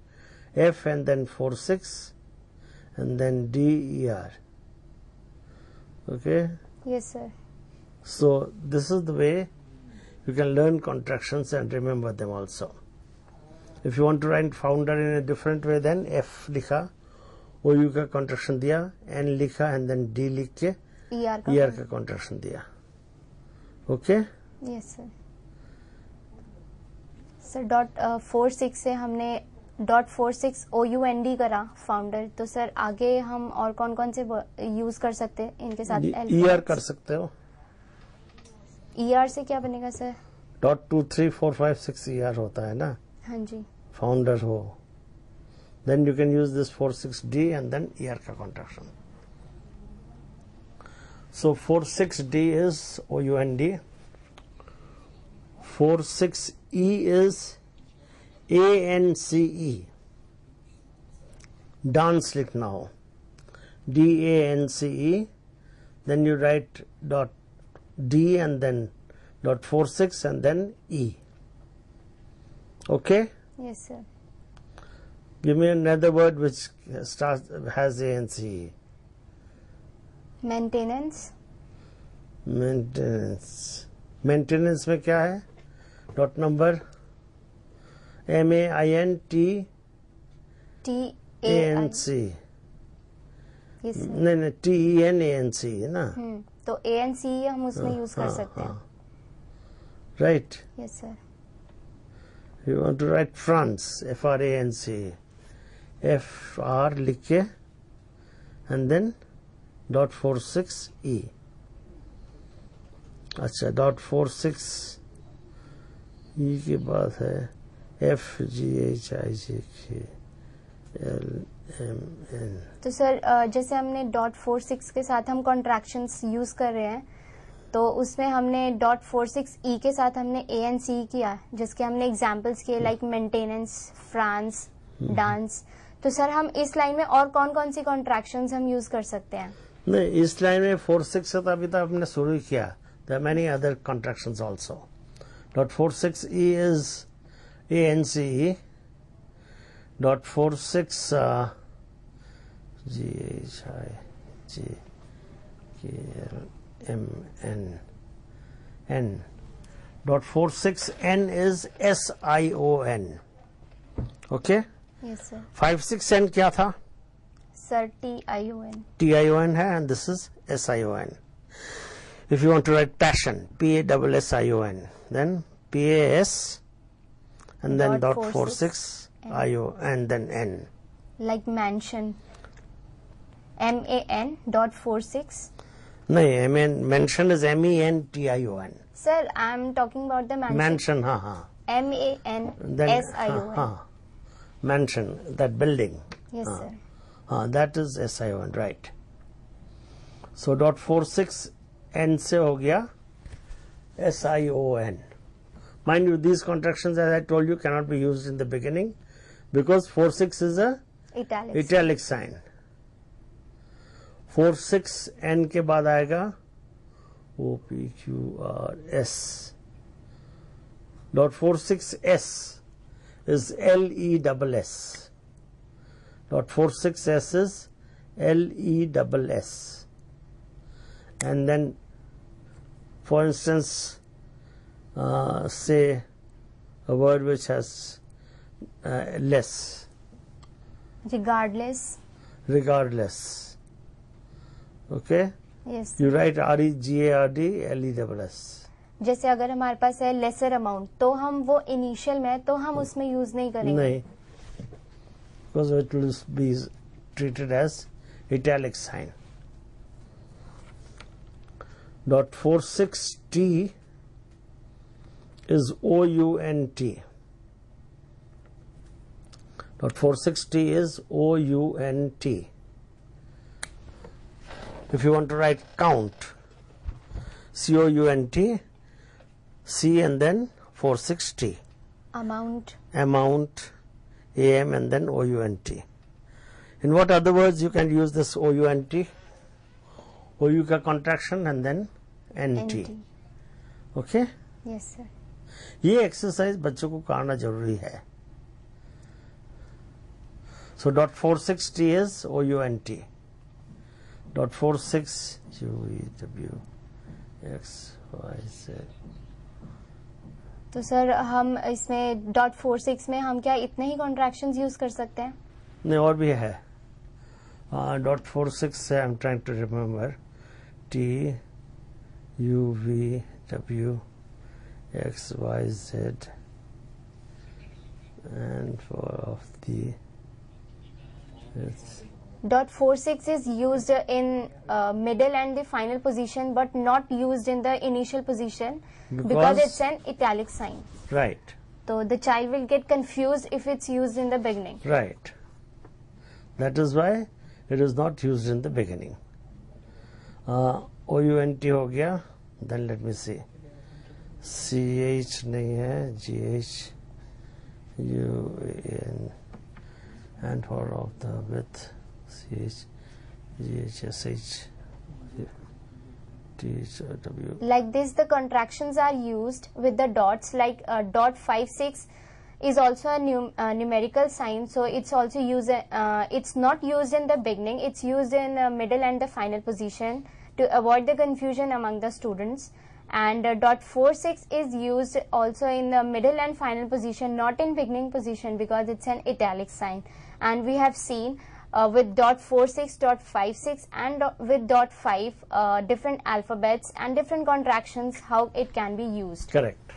F and then 46 and then DER. Okay? Yes sir. So this is the way you can learn contractions and remember them also. If you want to write founder in a different way, then F लिखा, OU का contraction दिया, N लिखा and then D लिख के ER का. ER का contraction दिया. Okay? Yes sir. Sir .46 से हमने .46 OUND करा फाउंडर. तो सर आगे हम और कौन कौन से यूज कर सकते हैं इनके साथ? ER कर सकते हो. ER से क्या बनेगा सर? .2, 3, 4, 5, 6 ER होता है ना, हाँ जी. फाउंडर हो. Then you can use this 46D and then ER का contraction. So 46D is OUND. 46E is ANCE. Dance लिखना हो. DANCE. Then you write dot D and then dot 46 and then E. Okay? Yes sir. Give me another word which has ANCE. Maintenance. Maintenance. Maintenance में क्या है? Dot number MAINTANC. TANC. Yes sir. नहीं TENANC है ना. तो ANC हम उसमें use कर सकते हैं. Right. Yes sir. You want to write France, FRANC. FR लिख के and then dot 46E. अच्छा, dot 46 E के बाद है FGHIJK LMN. तो सर जैसे हमने .46 के साथ हम कॉन्ट्रैक्शंस यूज कर रहे हैं, तो उसमें हमने .46E के साथ हमने ANC किया, जिसके हमने एग्जांपल्स किए लाइक मेंटेनेंस, फ्रांस, डांस. तो सर हम इस लाइन में और कौन कौन सी कॉन्ट्रैक्शंस हम यूज कर सकते हैं? नहीं, इस लाइन में 46 से तो अभी तक हमने शुरू किया. There are many other contractions also. Dot 46E is ANCE. Dot 46 GHIJKLMN. N. Dot 46N is SION. Okay? Yes sir. 56N क्या था? Sir TION. TION है and this is SION. If you want to write passion, PASSION, then PAS and then Dot dot 46 IO and then N. Like mention. MAN .46. नहीं, mention is MENTION. Sir I am talking about the mention. Mansion, हाँ. MAN Then SION. हाँ. Mansion, that building. Yes sir. That is SION, right. So dot 46 N से हो गया SION. Mind you, these contractions, as I told you, cannot be used in the beginning because 4/6 is a italic sign. 4/6 N के बाद आएगा OPQRS. Dot 4/6S is LESS. Dot 4/6S is LESS. And then, for instance, say a word which has less. Regardless. Okay? Yes. You write REGARDLESS. जैसे अगर हमारे पास है lesser amount तो हम वो इनिशियल में तो हम उसमें यूज नहीं करेंगे. नहीं, because it will be treated as italic sign. Dot 4/6T is OUNT. Dot 4/6T is OUNT. If you want to write count, COUNT, C and then 4/6T. Amount, AM and then OUNT. In what other words you can use this OUNT? OU का contraction and then NT. Okay? Yes, sir. ये exercise बच्चों को करना जरूरी है. So dot 4/6T is OUNT. Dot 4/6 UVWXYZ. तो sir हम इसमें डॉट 4/6 में हम क्या इतने ही कॉन्ट्रैक्शंस यूज कर सकते हैं? नहीं, और भी है. डॉट 4/6 से I am trying to remember TUVWXYZ and for of the Dot 4/6 is used in middle and the final position, but not used in the initial position because it's an italic sign. Right. So the child will get confused if it's used in the beginning. Right. That is why it is not used in the beginning. OUNT हो गया. Then let me see. CH नहीं है. GH UAN and for of the with CH GHSH THW. Like this, the contractions are used with the dots. Like dot 5/6 is also a numerical sign, so it's also used. It's not used in the beginning. It's used in middle and the final position to avoid the confusion among the students. And dot 4/6 is used also in the middle and final position, not in beginning position because it's an italic sign. And we have seen with dot 4/6, dot 5/6 and with dot 5 different alphabets and different contractions how it can be used. Correct.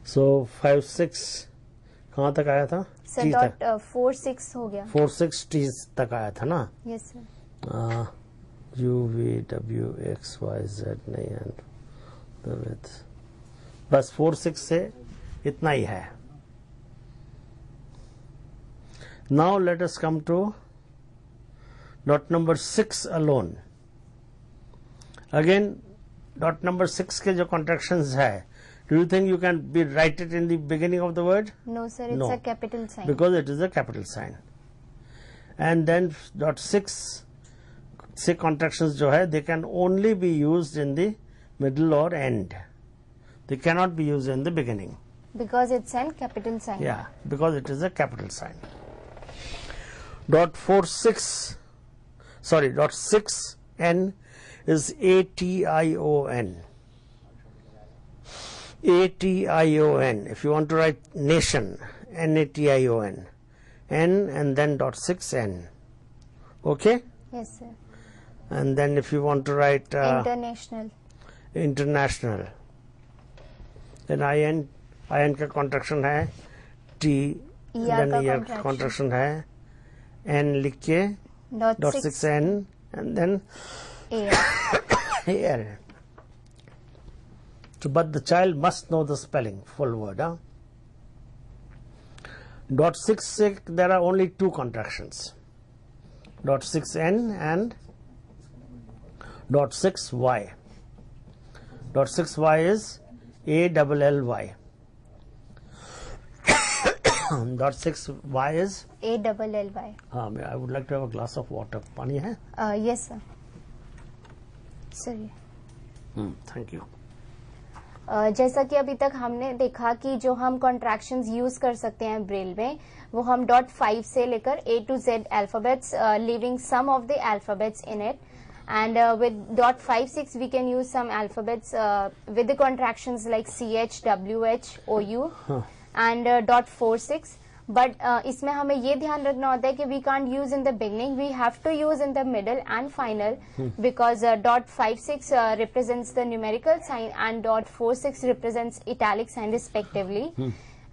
So 5/6 कहाँ तक आया था? So dot 4/6 हो गया. 4/6 तक आया था ना? Yes sir. UVWXYZ नहीं है the width. बस 4/6 से इतना ही है. Now let us come to dot number 6 alone. Again, dot number 6 के जो contractions है, do you think you can write it in the beginning of the word? No sir, it's No. a capital sign. Because it is a capital sign. And then dot 6 से contractions जो है, they can only be used in the middle or end. They cannot be used in the beginning. Because it's a capital sign. Yeah, because it is a capital sign. Dot 4/6, sorry, dot 6N is ATION. ATION. If you want to write nation, NATION. N and then dot 6N. Okay? Yes sir. And then if you want to write international, then IN का contraction है, T, then ER का contraction है, N लिख के dot 6N and then AR. So, but the child must know the spelling, full word. Huh? Dot 6, there are only two contractions. Dot 6N and dot 6Y. Dot 6Y is ALLY. Dot 6 Y is ALLY. I would like to have a glass of water. पानी है? Yes sir. Sorry. Thank you. जैसा कि अभी तक हमने देखा कि जो हम कॉन्ट्रैक्शंस यूज कर सकते हैं ब्रेल में, वो हम डॉट 5 से लेकर A to Z alphabets, leaving some of the alphabets in it, and with dot 5-6 we can use some alphabets with the contractions like CH, WH, OU and dot 4-6. But इसमें हमें ये ध्यान रखना होता है कि we can't use in the beginning, we have to use in the middle and final because dot 5-6 represents the numerical sign and dot 4-6 represents italic sign respectively.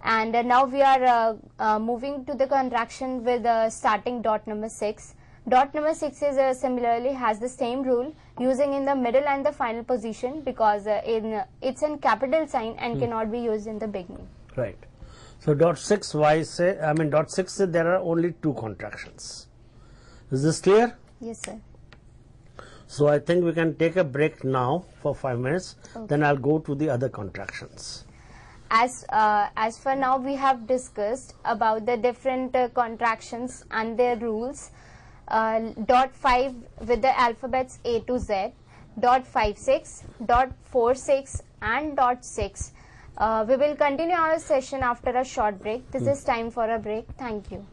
And now we are moving to the contraction with starting dot number 6. Dot number 6 is similarly has the same rule, using in the middle and the final position because it's in capital sign and cannot be used in the beginning. Right. So dot 6 Y say, dot 6 say there are only two contractions. Is this clear? Yes sir. So I think we can take a break now for 5 minutes. Okay. Then I'll go to the other contractions. As for now we have discussed about the different contractions and their rules. Dot 5 with the alphabets A to Z, dot 5-6, dot 4-6 and dot 6. We will continue our session after a short break. This is time for a break. Thank you.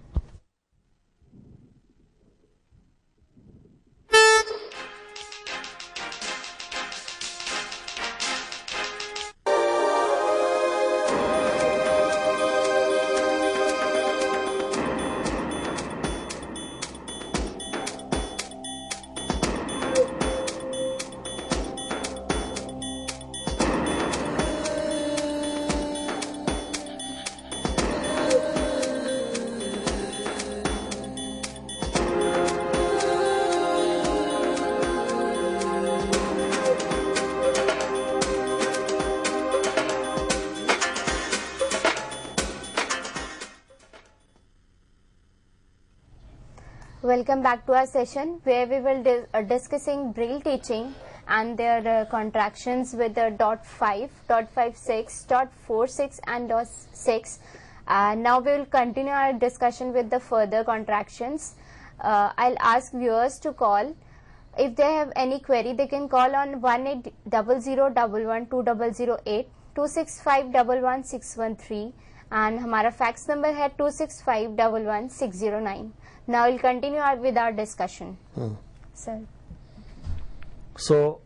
Welcome back to our session where we will discussing Braille teaching and their contractions with the dot 5, dot 5-6, dot 4-6 and dot 6. Now we will continue our discussion with the further contractions. I'll ask viewers to call. If they have any query, they can call on 1800112008, 265111613 and हमारा fax number है 265111609. Now we'll continue with our discussion. Sir. So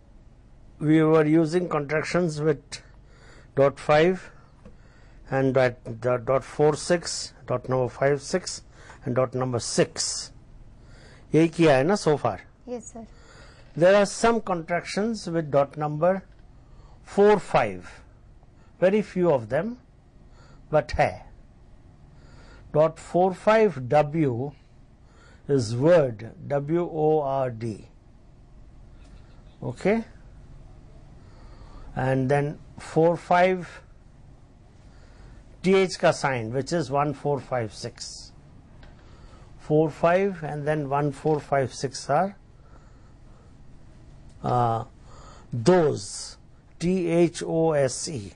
we were using contractions with dot 5 and dot 4-6, dot number 5-6 and dot number 6. यही किया है ना so far? Yes sir. There are some contractions with dot number 4-5. Very few of them, but है. Dot 4-5 W is word, WORD. Okay, and then 4-5 TH ka sign, which is 1-4-5-6. 4-5 and then 1-4-5-6 are those, THOSE,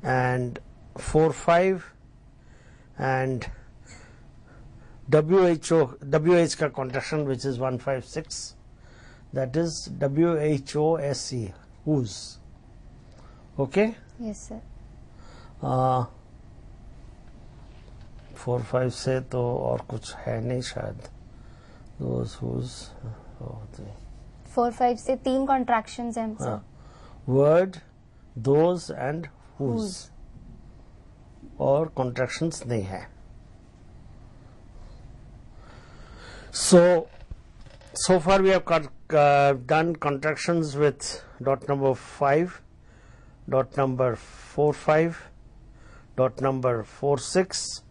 and 4-5 and WH ka contraction, which is 1-5-6, that is WHOSE, whose. Okay. Yes sir. 4-5 से तो और कुछ है नहीं शायद. Those, whose. 4-5 से 3 contractions हैं sir. Word, those and whose. और contractions नहीं है. So far we have done contractions with dot number 5, dot number 4-5, dot number 4-6,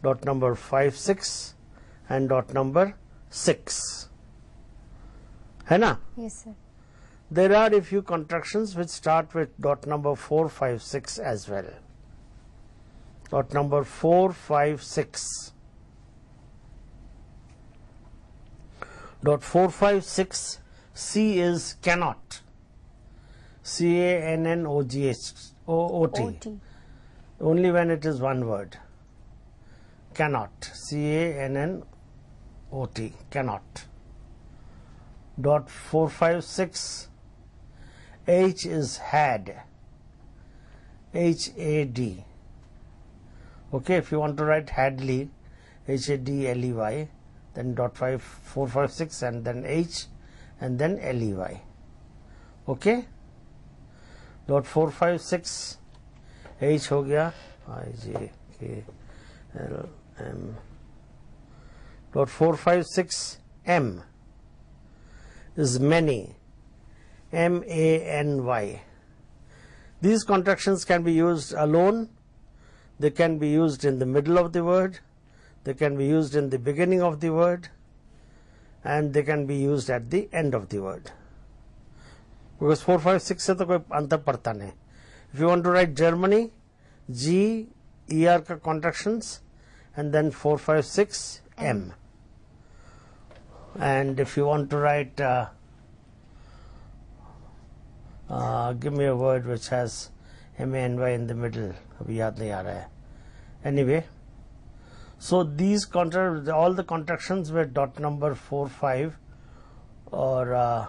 dot number 5-6 and dot number 6. है ना? Yes sir. There are a few contractions which start with dot number 4-5-6 as well. Dot number 4-5-6. Dot 4-5-6, C is cannot. CANNOGHOT. Only when it is one word. Cannot. CANNOT. Cannot. Dot 456. H is had. HAD. Okay, if you want to write Hadley, HADLEY, then dot 456 and then H and then LEY. Okay? Dot 456 H हो गया IJKLM. Dot 456 M is many. MANY. These contractions can be used alone. They can be used in the middle of the word. They can be used in the beginning of the word. And they can be used at the end of the word. Because 456 से तो कोई अंतर पड़ता नहीं. If you want to write Germany, G, ER का contractions, and then 456 M. And if you want to write, give me a word which has MANY in the middle. अभी याद नहीं आ रहा है. Anyway, so these all the contractions with dot number 45 or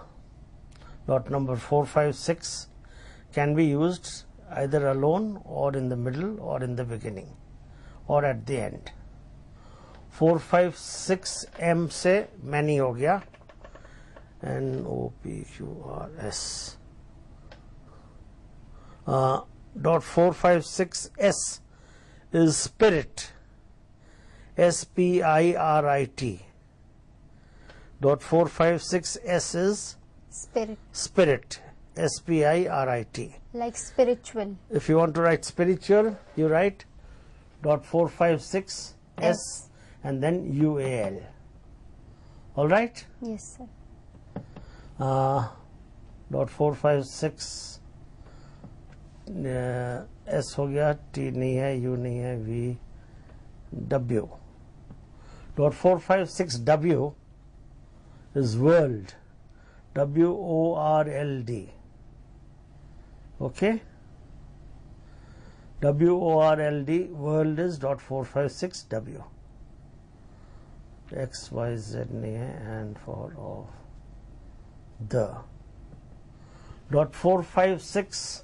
dot number 456 can be used either alone or in the middle or in the beginning or at the end. 456 M से many हो गया. NOPQRS. Dot 456 S is spirit. SPIRIT. Dot 456 S is Spirit. Spirit. SPIRIT. Like spiritual. If you want to write spiritual, you write dot 456 S and then UAL. All right? Yes, sir. Dot 456 S हो गया, T नहीं है, U नहीं है, V, W. Dot 456 W is world. WORLD. Okay? WORLD, world is dot 456 W. X, Y, Z नहीं है, and for of the. Dot 456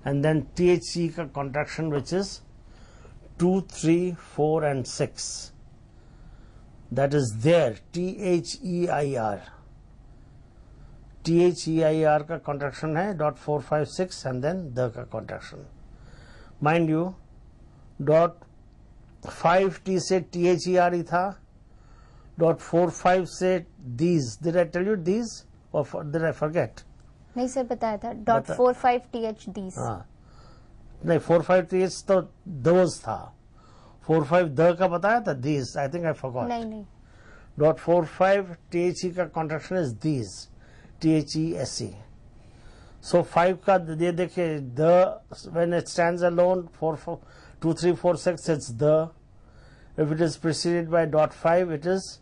and then THE का contraction which is 2, 3, 4 and 6. That is there. THEIR. THEIR का contraction है dot 456 and then the का contraction. Mind you, dot 5T से THER ही था. Dot 45 से these. Did I tell you these or did I forget? नहीं sir बताया था. Dot 45 TH these. हाँ नहीं 45 TH तो those था. 45 the का बताया था these. I think I forgot. नहीं. Dot 45 THE का contraction is these. THESE. So 5 का ये देखिए the when it stands alone 2, 3, 4, 6 it's the. If it is preceded by dot 5 it is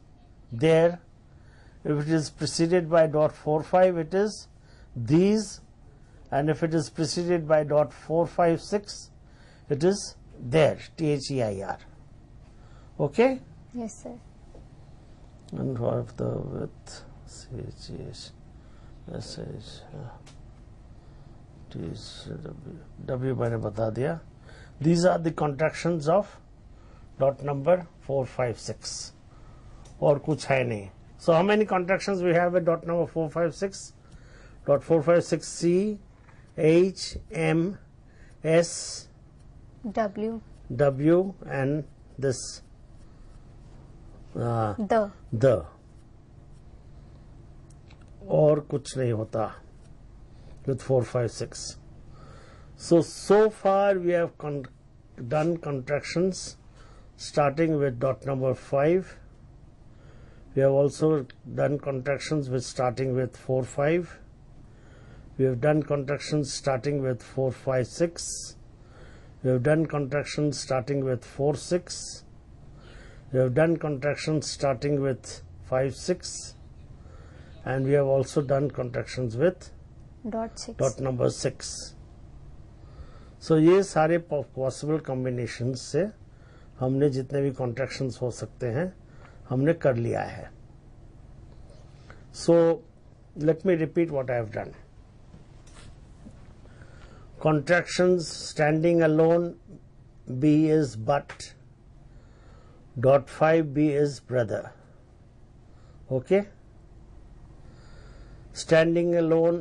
there. If it is preceded by dot 45 it is these. And if it is preceded by dot 456 it is there. THEIR. Okay? Yes, sir. And for the width CHS message W मैंने बता दिया. These are the contractions of dot number 456 और कुछ है नहीं. So how many contractions we have at dot number 456? Dot 456 C, H, M, S, W and this the. और कुछ नहीं होता with 456. So far we have done contractions starting with dot number 5. We have also done contractions with starting with 4, 5. We have done contractions starting with 4, 5, 6. We have done contractions starting with 4, 6. We have done contractions starting with 5, 6. And we have also done contractions with dot number 6. सो ये सारे possible combination से हमने जितने भी contractions हो सकते हैं हमने कर लिया है. So let me repeat what I have done. Contractions standing alone, B is but, dot 5 B is brother. Okay? Standing alone,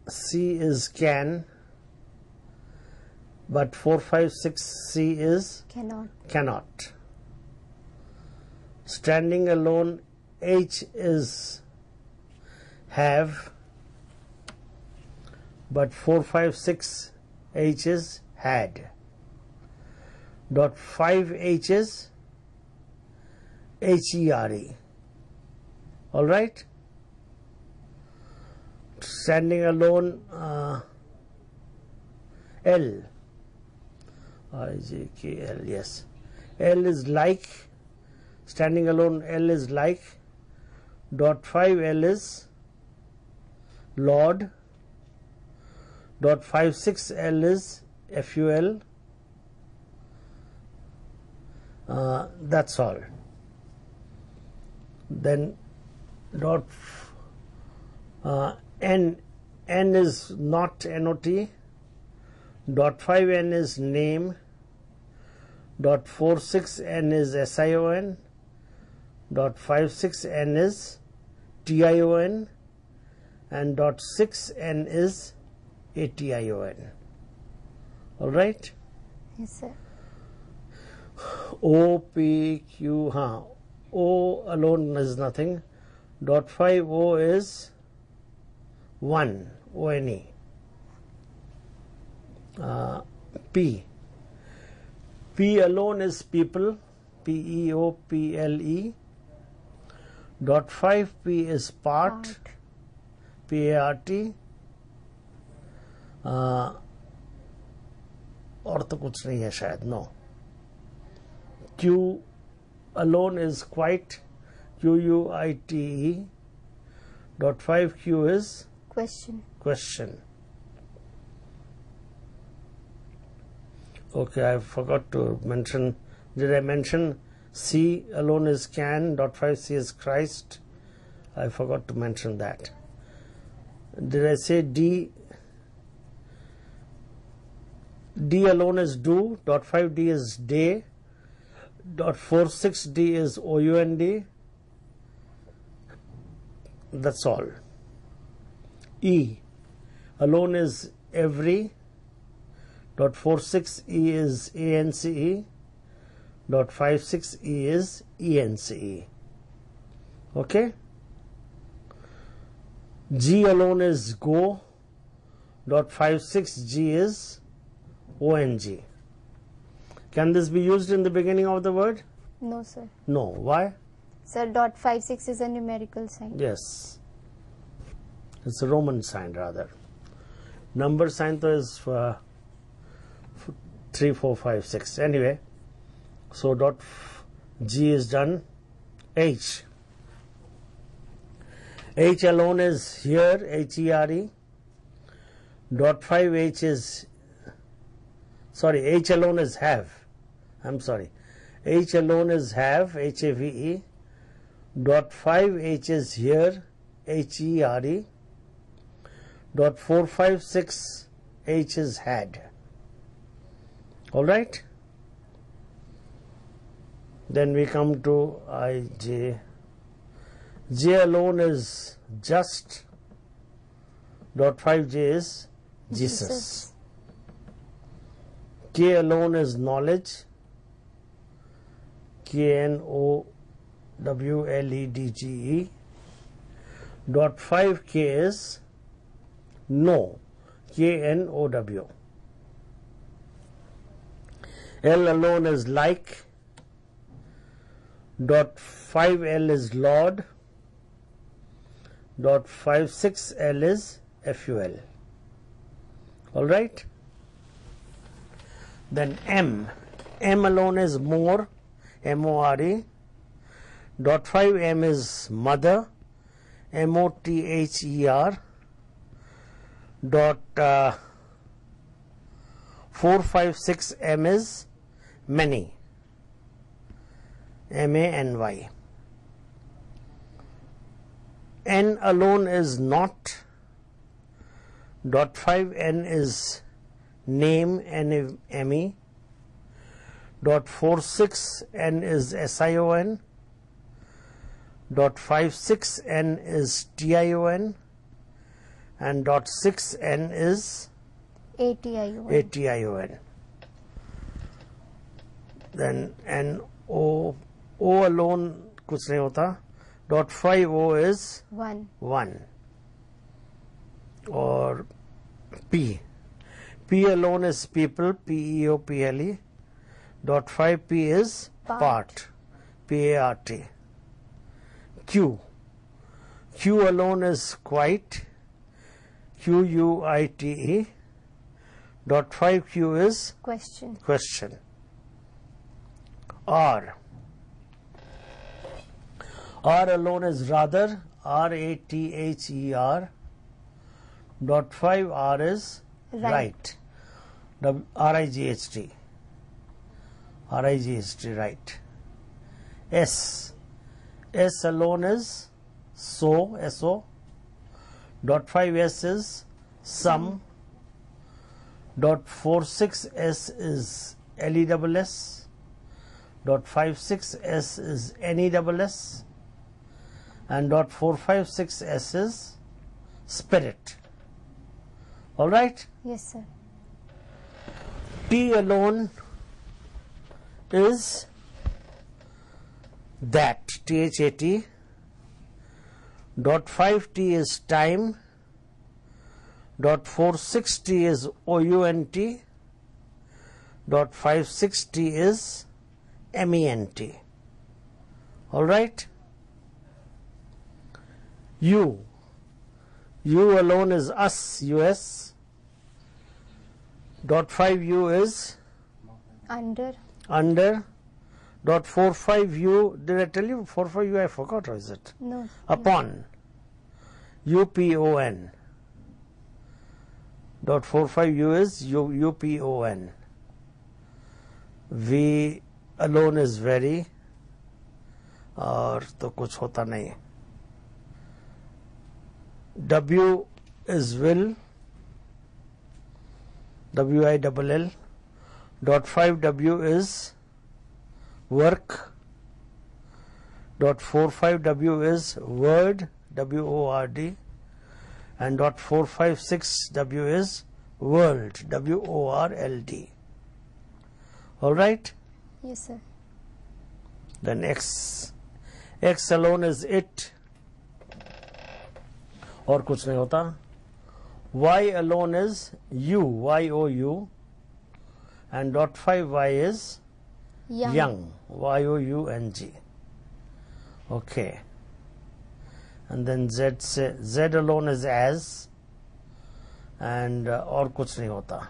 C is can, but 4, 5, 6 C is cannot. Standing alone, H is have, but 4, 5, 6 H is had. Dot 5 H is HERE. All right? Standing alone, L. IJKL, yes. L is like. Standing alone, L is like. Dot 5 L is Lord. Dot 5, 6 L is FUL. That's all. Then dot N is not NOT. Dot 5 N is name. Dot 4, 6 N is SION. Dot 5, 6 N is TION. And dot 6 N is ATION. All right? Yes, sir. O, P, Q, O alone is nothing. Dot 5 O is 1, O-N-E. P. P alone is people, P-E-O-P-L-E. Dot 5 P is part, P-A-R-T. और तो कुछ नहीं है शायद. No. Q alone is quite, Q-U-I-T-E. Dot 5 Q is question. Okay, I forgot to mention. Did I mention C alone is can? Dot 5 C is Christ. I forgot to mention that. Did I say D? D alone is do. Dot 5 D is day. Dot 4, 6 D is OUND. That's all. E alone is every. Dot 4, 6 E is ANCE. Dot 5, 6 E is ENCE. Okay? G alone is go. Dot 5, 6 G is ONG. Can this be used in the beginning of the word? No, sir. No. Why? Sir, dot 5, 6 is a numerical sign. Yes. It's a Roman sign rather. Number sign though is 3, 4, 5, 6. Anyway, so dot G is done. H. H alone is here, H-E-R-E. Dot 5 H is, sorry, H alone is have. I'm sorry. H alone is have, H-A-V-E. Dot 5 H is here, H-E-R-E. Dot 4, 5, 6 H is had. All right? Then we come to I-J. J alone is just. Dot 5 J is Jesus. K alone is knowledge. K-N-O-W-L-E-D-G-E. Dot 5 K is know. K-N-O-W. L alone is like. Dot 5 L is Lord. Dot 5, 6 L is FUL. All right? Then M. M alone is more. M-O-R-E. Dot 5 M is mother. M-O-T-H-E-R. dot 456M is many, MANY. N alone is not. Dot 5N is name, NME. Dot 46N is SION. Dot 56N is TION. And dot 6N is ATION. Then NO alone कुछ नहीं होता. Dot 5O is 1. Or P alone is people, PEOPLE. Dot 5P is part, PART. Q alone is quite, QUITE. Dot 5Q is question. R alone is rather, RATHER. Dot 5R is right, RIGHT, right. S alone is SO. Dot 5S is some. Dot 46S is LESS. Dot 56S is NESS. And dot 456S is spirit. All right? Yes, sir. T alone is that, THAT. Dot 5T is time. Dot 46T is OUNT. Dot 56T is MENT. All right? U alone is us, US. Dot 5U is under. Dot 45U, did I tell you 45U? I forgot, or is it? No. Upon. UPON. Dot 45U is UPON. V alone is very. और तो कुछ होता नहीं. W is will, WILL. Dot 5W is work. Dot 45W is word, WORD. And dot 456W is world, WORLD. All right? Yes, sir. Then X alone is it. और कुछ नहीं होता. Y alone is you, YOU. And dot 5Y is young, YOUNG. Okay. And then Z alone is as. And और कुछ नहीं होता.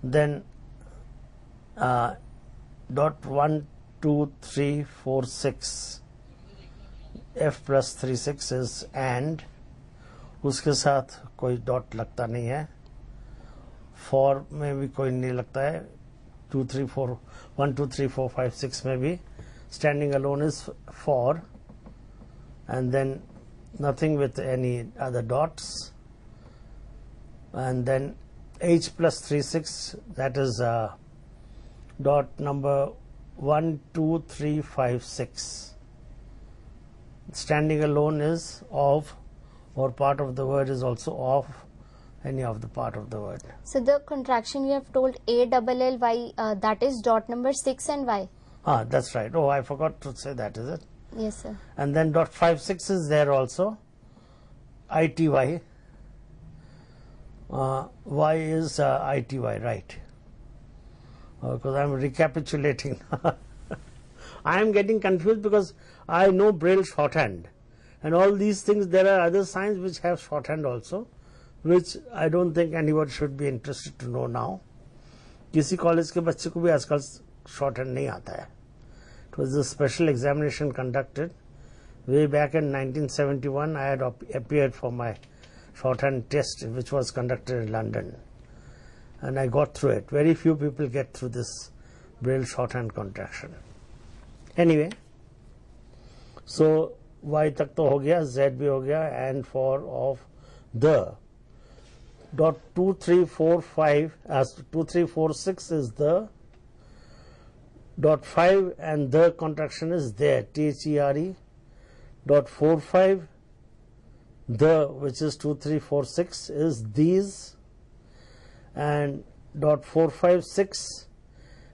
Then dot 1, 2, 3, 4, 6. F plus 3, 6 is and. उसके साथ कोई डॉट लगता नहीं है. फॉर में भी कोई नहीं लगता है. 2, 3, 4, 1, 2, 3, 4, 5, 6 में भी standing alone is for. And then nothing with any other dots. And then H plus 3, 6, that is dot number 1, 2, 3, 5, 6. Standing alone is of, or part of the word is also of any of the part of the word. So the contraction you have told ALLY, that is dot number 6 and Y. That's right. Oh, I forgot to say that, is it? Yes, sir. And then dot 5, 6 is there also. ITY. Y is ITY, right? Because I'm recapitulating. I am getting confused because I know Braille shorthand. And all these things, there are other signs which have shorthand also, which I don't think anyone should be interested to know now. किसी college के बच्चे को भी आजकल shorthand नहीं आता है. It was a special examination conducted way back in 1971. I had appeared for my shorthand test which was conducted in London, and I got through it. Very few people get through this Braille shorthand contraction. Anyway, so Y तक तो हो गया, Z भी हो गया, and for of the dot 2345 as 2346 is the dot 5 and the contraction is there, THERE. Dot 45 the, which is 2346, is these, and dot 456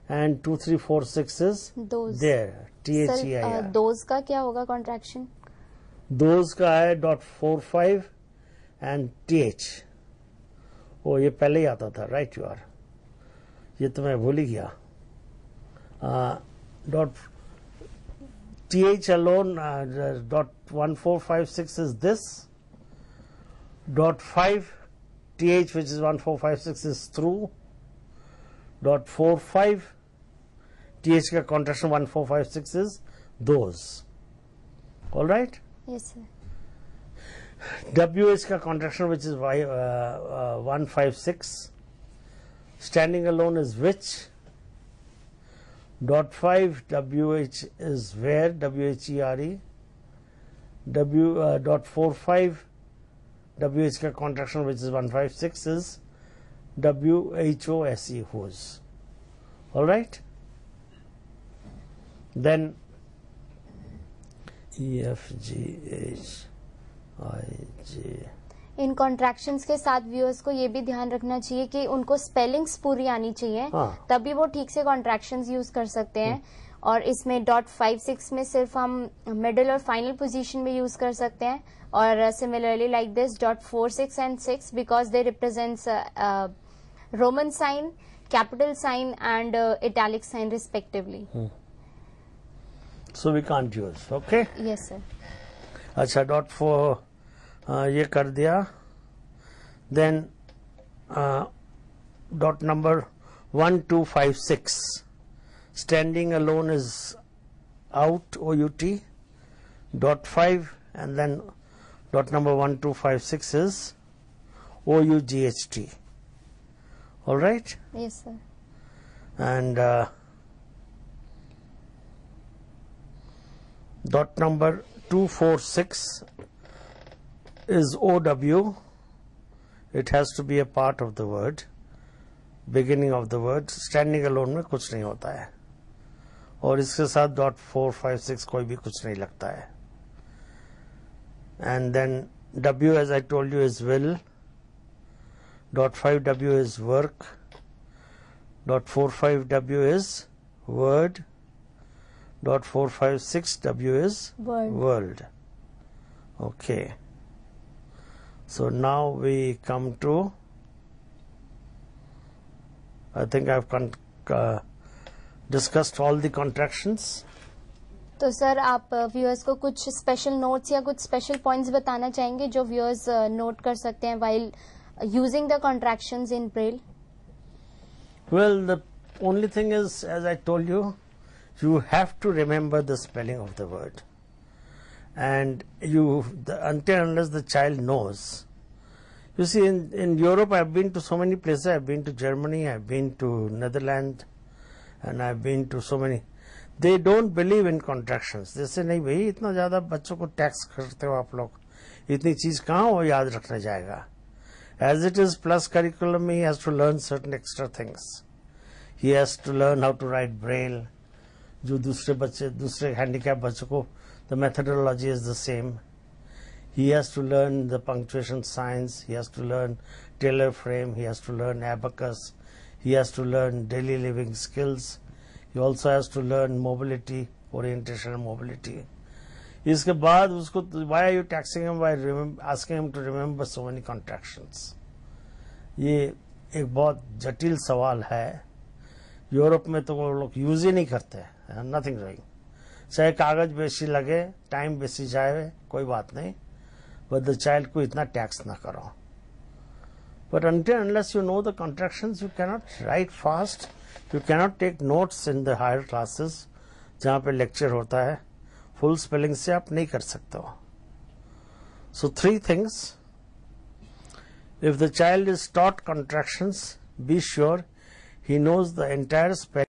and 2346 is Those. there, THEIR. those का क्या होगा contraction? Those का है dot 45 and TH. ओ ये पहले ही आता था, right you are. ये तो मैं भूल ही गया. Dot TH alone, dot 1456 is this. Dot 5 TH, which is 1456, is through. Dot 45 TH का contraction 1456 is those. All right. Yes, sir. WH का contraction, which is 156. Standing alone is which. Dot 5 WH is where, WHERE. Dot 45 WH का contraction, which is 156, is WHOSE, whose. All right. Then E F G H I J. In contractions के साथ viewers को ये भी ध्यान रखना चाहिए कि उनको स्पेलिंग्स पूरी आनी चाहिए, हाँ। तभी वो ठीक से कॉन्ट्रैक्शंस यूज कर सकते हैं. और इसमें डॉट 56 में सिर्फ हम मिडिल और फाइनल पोजीशन में यूज कर सकते हैं. और similarly like this dot 46 and 6 because they represents roman sign, capital sign and italic sign respectively. So we can't use. Okay. Yes sir. अच्छा, डॉट 4 ये कर दिया. Then dot number 1256 standing alone is out, OUT. Dot 5 and then dot number 1256 is OUGHT. All right. Yes sir. And dot number 246 is OW. It has to be a part of the word, beginning of the word. Standing alone में कुछ नहीं होता है, और इसके साथ dot 456 कोई भी कुछ नहीं लगता है. And then W, as I told you, is will. Dot 5W is work. Dot 45W is word. Dot 456W is world. Okay. So now we come to, I think I've discussed all the contractions. तो sir आप viewers को कुछ special notes या कुछ special points बताना चाहेंगे जो viewers note कर सकते हैं while using the contractions in Braille? Well, the only thing is, as I told you, you have to remember the spelling of the word, and until unless the child knows. You see, in Europe, I've been to so many places. I've been to Germany, I've been to Netherlands, and I've been to so many. They don't believe in contractions. They say, नहीं भाई, इतना ज़्यादा बच्चों को tax करते हो आप लोग, इतनी चीज़ कहाँ वो याद रखने जाएगा. As it is plus curriculum, he has to learn certain extra things. He has to learn how to write Braille. जो दूसरे handicap बच्चों को, the methodology is the same. He has to learn the punctuation signs. He has to learn Taylor frame. He has to learn abacus. He has to learn daily living skills. He also has to learn mobility, orientation and mobility. इसके बाद उसको, why are you taxing him by asking him to remember so many contractions? ये एक बहुत जटिल सवाल है. Europe में तो वो लोग यूज ही नहीं करते, नथिंग डूइंग. चाहे कागज बेसी लगे, टाइम बेसी जाए, कोई बात नहीं, बट द चाइल्ड को इतना टैक्स ना करो. But until unless you know the contractions, you cannot write fast. You cannot take notes in the higher classes जहाँ पे लेक्चर होता है. फुल स्पेलिंग से आप नहीं कर सकते हो. So 3 things. If the child is taught contractions, be sure he knows the entire spectrum